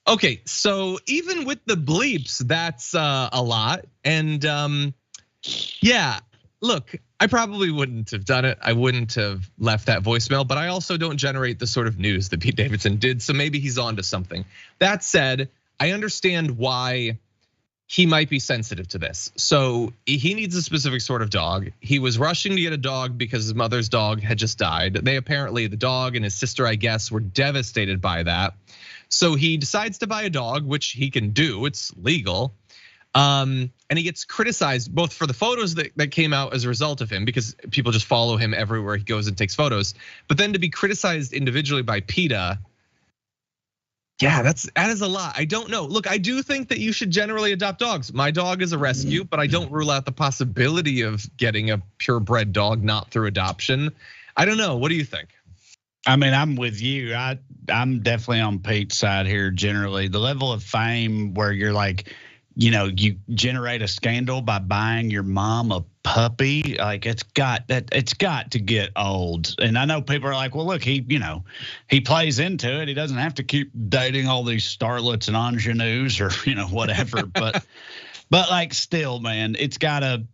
Okay, so even with the bleeps, that's a lot. And yeah, look, I probably wouldn't have done it. I wouldn't have left that voicemail, but I also don't generate the sort of news that Pete Davidson did. So maybe he's onto something. That said, I understand why he might be sensitive to this. So he needs a specific sort of dog. He was rushing to get a dog because his mother's dog had just died. The dog and his sister, I guess, were devastated by that. So he decides to buy a dog, which he can do, it's legal. And he gets criticized both for the photos that came out as a result of him, because people just follow him everywhere he goes and takes photos. But then to be criticized individually by PETA, yeah, that is a lot. I don't know. Look, I do think that you should generally adopt dogs. My dog is a rescue, but I don't rule out the possibility of getting a purebred dog not through adoption. I don't know. What do you think? I mean, I'm with you. I'm definitely on Pete's side here. Generally, the level of fame where you're like, you generate a scandal by buying your mom a puppy, like it's got to get old. And I know people are like, well, look, he plays into it. He doesn't have to keep dating all these starlets and ingenues or whatever. but like still, man, it's gotta.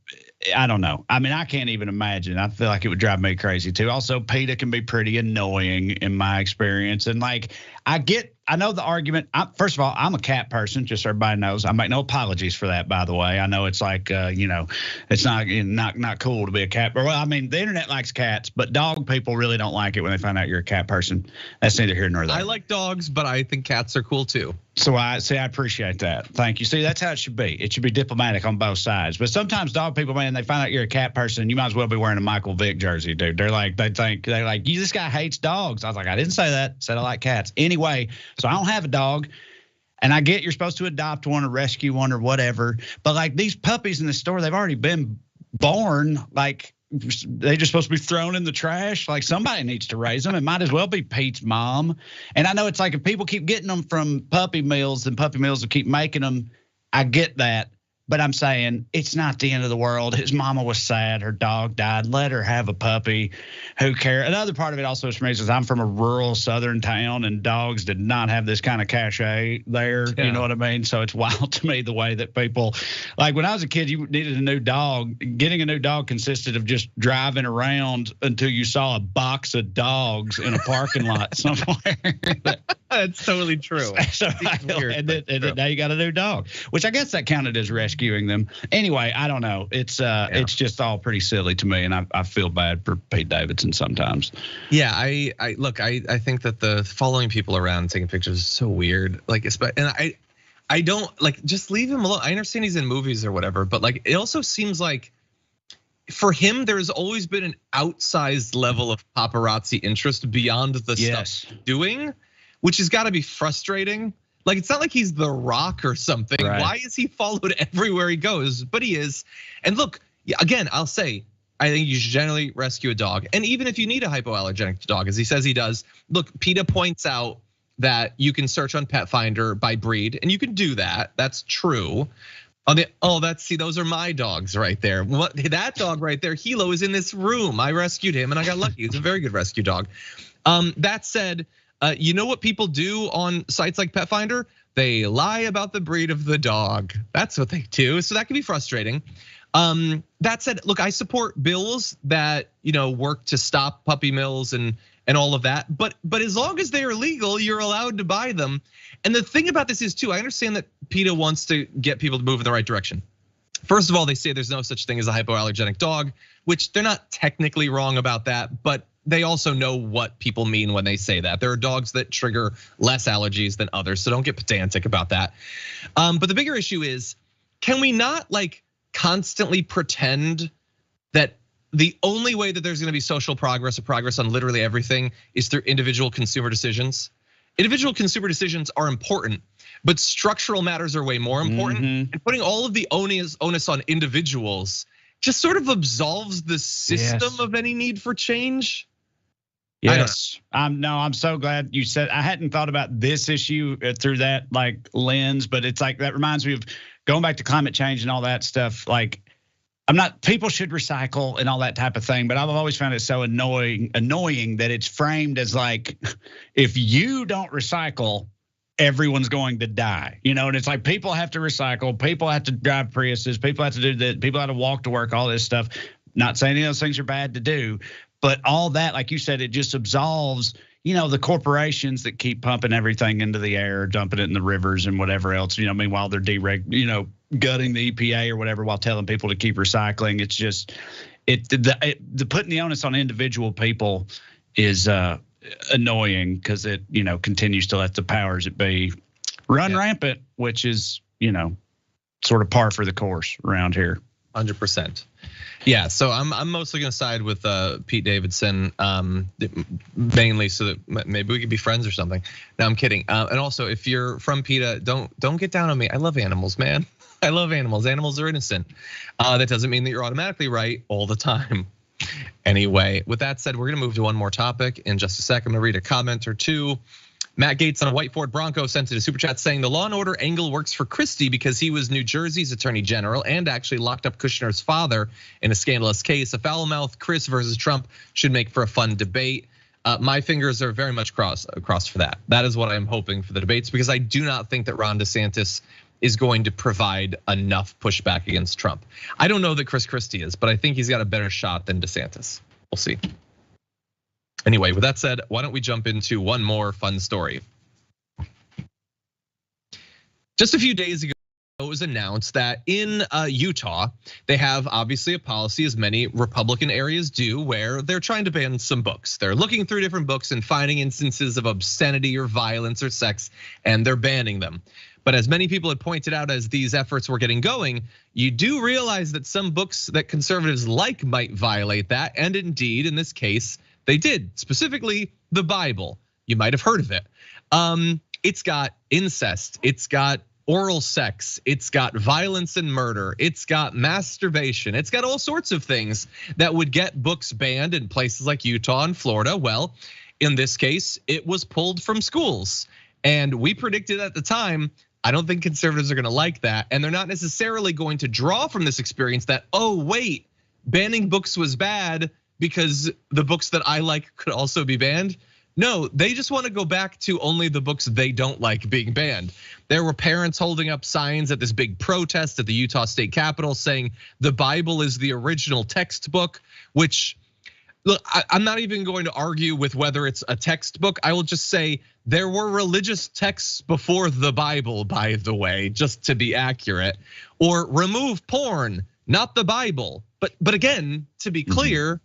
I don't know. I mean, I can't even imagine. I feel like it would drive me crazy too. Also, PETA can be pretty annoying in my experience. And like, I know the argument. First of all, I'm a cat person, just so everybody knows. I make no apologies for that, by the way. I know it's like, it's not cool to be a cat. Well, I mean, the internet likes cats, but dog people really don't like it when they find out you're a cat person. That's neither here nor there. I like dogs, but I think cats are cool too. So I appreciate that. Thank you. See, that's how it should be. It should be diplomatic on both sides. But sometimes dog people, man, they find out you're a cat person, you might as well be wearing a Michael Vick jersey, dude. They're like, this guy hates dogs. I was like, I didn't say that. I said I like cats. Anyway, so I don't have a dog. And I get you're supposed to adopt one or rescue one or whatever. But like these puppies in the store, they've already been born. Like they're just supposed to be thrown in the trash. Like somebody needs to raise them. It might as well be Pete's mom. And I know it's like if people keep getting them from puppy mills, then puppy mills will keep making them. I get that. But I'm saying it's not the end of the world. His mama was sad. Her dog died. Let her have a puppy. Who cares? Another part of it also is for me is I'm from a rural southern town, and dogs did not have this kind of cachet there. Yeah. You know what I mean? So it's wild to me the way that people, like when I was a kid, you needed a new dog. Getting a new dog consisted of just driving around until you saw a box of dogs in a parking lot somewhere. That's totally true. So and then now you got a new dog, which I guess that counted as rescuing them. Anyway, I don't know. It's just all pretty silly to me, and I feel bad for Pete Davidson sometimes. Yeah, I think that the following people around taking pictures is so weird. Like, and I don't like, just leave him alone. I understand he's in movies or whatever, but like it also seems like for him there's always been an outsized level of paparazzi interest beyond the stuff he's doing, which has got to be frustrating. Like, it's not like he's The Rock or something. Right. Why is he followed everywhere he goes? But he is. And look, again, I'll say, I think you should generally rescue a dog. And even if you need a hypoallergenic dog, as he says he does, look, PETA points out that you can search on Pet Finder by breed, and you can do that. That's true. Those are my dogs right there. That dog right there, Hilo, is in this room. I rescued him and I got lucky. He's a very good rescue dog. That said, you know what people do on sites like Pet Finder? They lie about the breed of the dog. That's what they do. So that can be frustrating. That said, look, I support bills that work to stop puppy mills and all of that. But as long as they are legal, you're allowed to buy them. And the thing about this is too, I understand that PETA wants to get people to move in the right direction. First of all, they say there's no such thing as a hypoallergenic dog, which they're not technically wrong about that, but they also know what people mean when they say that. There are dogs that trigger less allergies than others, so don't get pedantic about that. But the bigger issue is, can we not like constantly pretend that the only way that there's gonna be social progress or progress on literally everything is through individual consumer decisions? Individual consumer decisions are important, but structural matters are way more important. And putting all of the onus on individuals just sort of absolves the system of any need for change. Yes, I'm so glad you said. I hadn't thought about this issue through that like lens, but it's like that reminds me of going back to climate change and all that stuff. Like, people should recycle and all that type of thing, but I've always found it so annoying that it's framed as like, if you don't recycle, everyone's going to die, and it's like people have to recycle, people have to drive Priuses, people have to do that, people have to walk to work, all this stuff. Not saying any of those things are bad to do, but all that, like you said, it just absolves, the corporations that keep pumping everything into the air, dumping it in the rivers and whatever else, meanwhile they're gutting the EPA or whatever while telling people to keep recycling. It's just, the putting the onus on individual people is annoying because it, continues to let the powers that be run rampant, which is, sort of par for the course around here. 100%. Yeah, so I'm mostly gonna side with Pete Davidson, mainly so that maybe we could be friends or something. No, I'm kidding. And also, if you're from PETA, don't get down on me. I love animals, man. I love animals. Animals are innocent. That doesn't mean that you're automatically right all the time. Anyway, with that said, we're gonna move to one more topic in just a second. I'm gonna read a comment or two. Matt Gates on a white Ford Bronco sent it a super chat saying the Law and Order angle works for Christie because he was New Jersey's attorney general and actually locked up Kushner's father in a scandalous case. A foul-mouthed Chris versus Trump should make for a fun debate. My fingers are very much crossed for that. That is what I'm hoping for the debates, because I do not think that Ron DeSantis is going to provide enough pushback against Trump. I don't know that Chris Christie is, but I think he's got a better shot than DeSantis. We'll see. Anyway, with that said, why don't we jump into one more fun story? Just a few days ago, it was announced that in Utah, they have obviously a policy, as many Republican areas do, where they're trying to ban some books. They're looking through different books and finding instances of obscenity or violence or sex, and they're banning them. But as many people had pointed out as these efforts were getting going, you do realize that some books that conservatives like might violate that, and indeed, in this case, they did, specifically the Bible. You might have heard of it. It's got incest, it's got oral sex, it's got violence and murder, it's got masturbation, it's got all sorts of things that would get books banned in places like Utah and Florida. Well, in this case, it was pulled from schools. And we predicted at the time I don't think conservatives are gonna like that. And they're not necessarily going to draw from this experience that, oh, wait, banning books was bad because the books that I like could also be banned. No, they just want to go back to only the books they don't like being banned. There were parents holding up signs at this big protest at the Utah State Capitol saying the Bible is the original textbook, which, look, I'm not even going to argue with whether it's a textbook. I will just say there were religious texts before the Bible, by the way, just to be accurate. Or remove porn, not the Bible. But again, to be clear,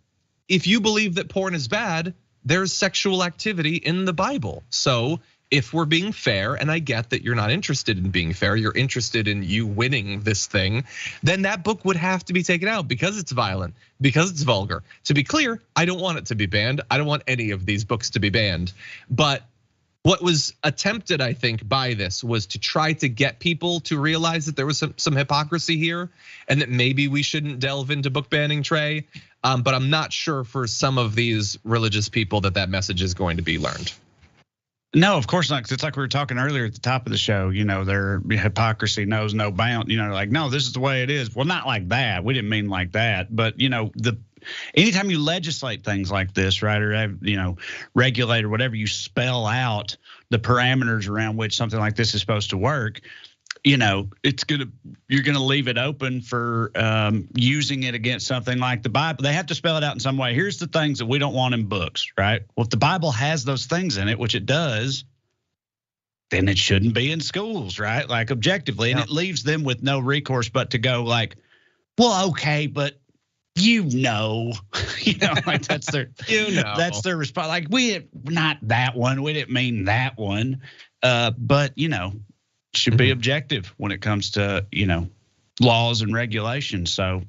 if you believe that porn is bad, there's sexual activity in the Bible. So if we're being fair, and I get that you're not interested in being fair, you're interested in you winning this thing, then that book would have to be taken out because it's violent, because it's vulgar. To be clear, I don't want it to be banned. I don't want any of these books to be banned. But what was attempted, I think, by this was to try to get people to realize that there was some hypocrisy here and that maybe we shouldn't delve into book banning, Trae. But I'm not sure for some of these religious people that message is going to be learned. No, of course not. 'Cause it's like we were talking earlier at the top of the show. Their hypocrisy knows no bound. Like, no, this is the way it is. Well, not like that. We didn't mean like that. But anytime you legislate things like this, right, or have, regulate or whatever, you spell out the parameters around which something like this is supposed to work. You're gonna leave it open for using it against something like the Bible. They have to spell it out in some way. Here's the things that we don't want in books, right? Well, if the Bible has those things in it, which it does, then it shouldn't be in schools, right? Like objectively, and it leaves them with no recourse but to go like, well, okay, but like that's their, that's their response. Like not that one, we didn't mean that one, but should be objective when it comes to laws and regulations. So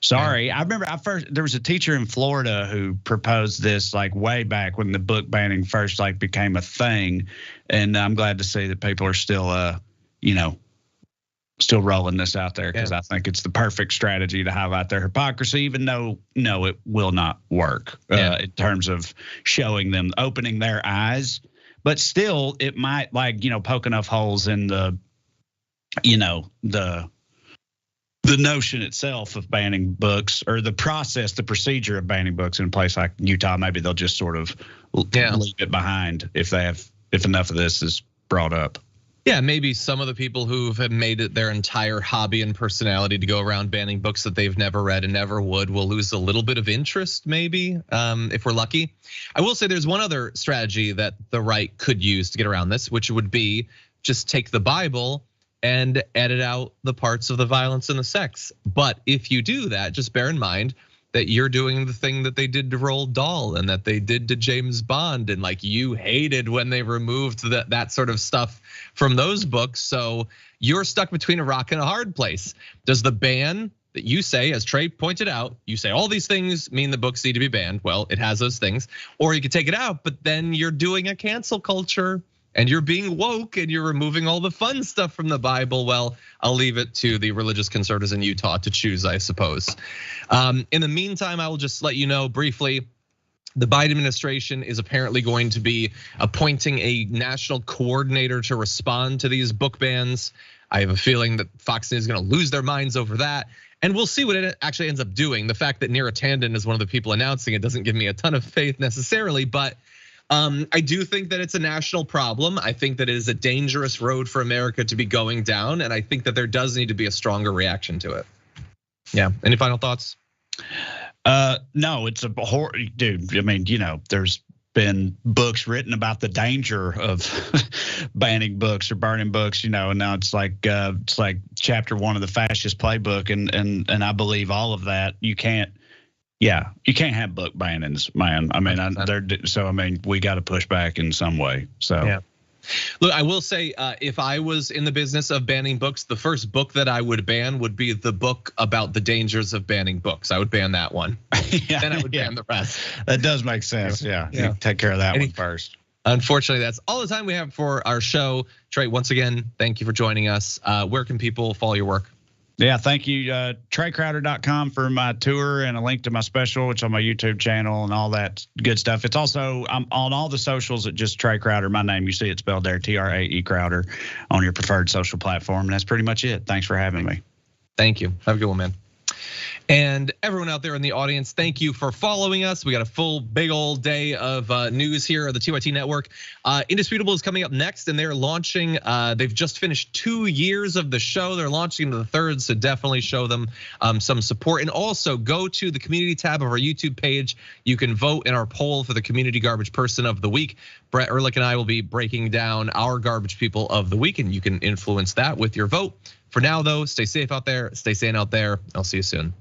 sorry, I remember there was a teacher in Florida who proposed this like way back when the book banning first like became a thing, and I'm glad to see that people are still still rolling this out there because I think it's the perfect strategy to highlight their hypocrisy, even though no, it will not work in terms of showing them, opening their eyes. But still, it might poke enough holes in the notion itself of banning books, or the procedure of banning books in a place like Utah. Maybe they'll just sort of leave it behind if enough of this is brought up. Yeah, maybe some of the people who have made it their entire hobby and personality to go around banning books that they've never read and never will lose a little bit of interest, maybe, if we're lucky. I will say there's one other strategy that the right could use to get around this, which would be just take the Bible and edit out the parts of the violence and the sex. But if you do that, just bear in mind that you're doing the thing that they did to Roald Dahl and that they did to James Bond, and like you hated when they removed that sort of stuff from those books. So you're stuck between a rock and a hard place. Does the ban that you say, as Trae pointed out, you say all these things mean the books need to be banned? Well, it has those things. Or you could take it out, but then you're doing a cancel culture and you're being woke and you're removing all the fun stuff from the Bible. Well, I'll leave it to the religious conservatives in Utah to choose, I suppose. In the meantime, I will just let you know briefly, the Biden administration is apparently going to be appointing a national coordinator to respond to these book bans. I have a feeling that Fox News is gonna lose their minds over that. And we'll see what it actually ends up doing. The fact that Neera Tanden is one of the people announcing it doesn't give me a ton of faith necessarily, but I do think that it's a national problem. I think that it is a dangerous road for America to be going down, and I think that there does need to be a stronger reaction to it. Yeah, any final thoughts? No, it's a horror, dude. I mean, there's been books written about the danger of banning books or burning books, and now it's like chapter 1 of the fascist playbook, and I believe all of that. You can't have book bannings, man. I mean, we got to push back in some way. So yeah. Look, I will say, if I was in the business of banning books, the first book that I would ban would be the book about the dangers of banning books. I would ban that one. Then I would ban the rest. That does make sense. Yeah. You take care of that one first. Unfortunately, that's all the time we have for our show. Trae, once again, thank you for joining us. Where can people follow your work? Yeah, thank you. TraeCrowder.com for my tour and a link to my special, which is on my YouTube channel and all that good stuff. It's also, I'm on all the socials at just Trae Crowder, my name. You see it spelled there, Trae Crowder, on your preferred social platform. And that's pretty much it. Thanks for having me. Thank you. Have a good one, man. And everyone out there in the audience, thank you for following us. We got a full big old day of news here at the TYT Network. Indisputable is coming up next, and they're launching. They've just finished 2 years of the show. They're launching into the third, so definitely show them some support. And also go to the community tab of our YouTube page. You can vote in our poll for the Community Garbage Person of the Week. Brett Ehrlich and I will be breaking down our Garbage People of the Week, and you can influence that with your vote. For now, though, stay safe out there, stay sane out there. I'll see you soon.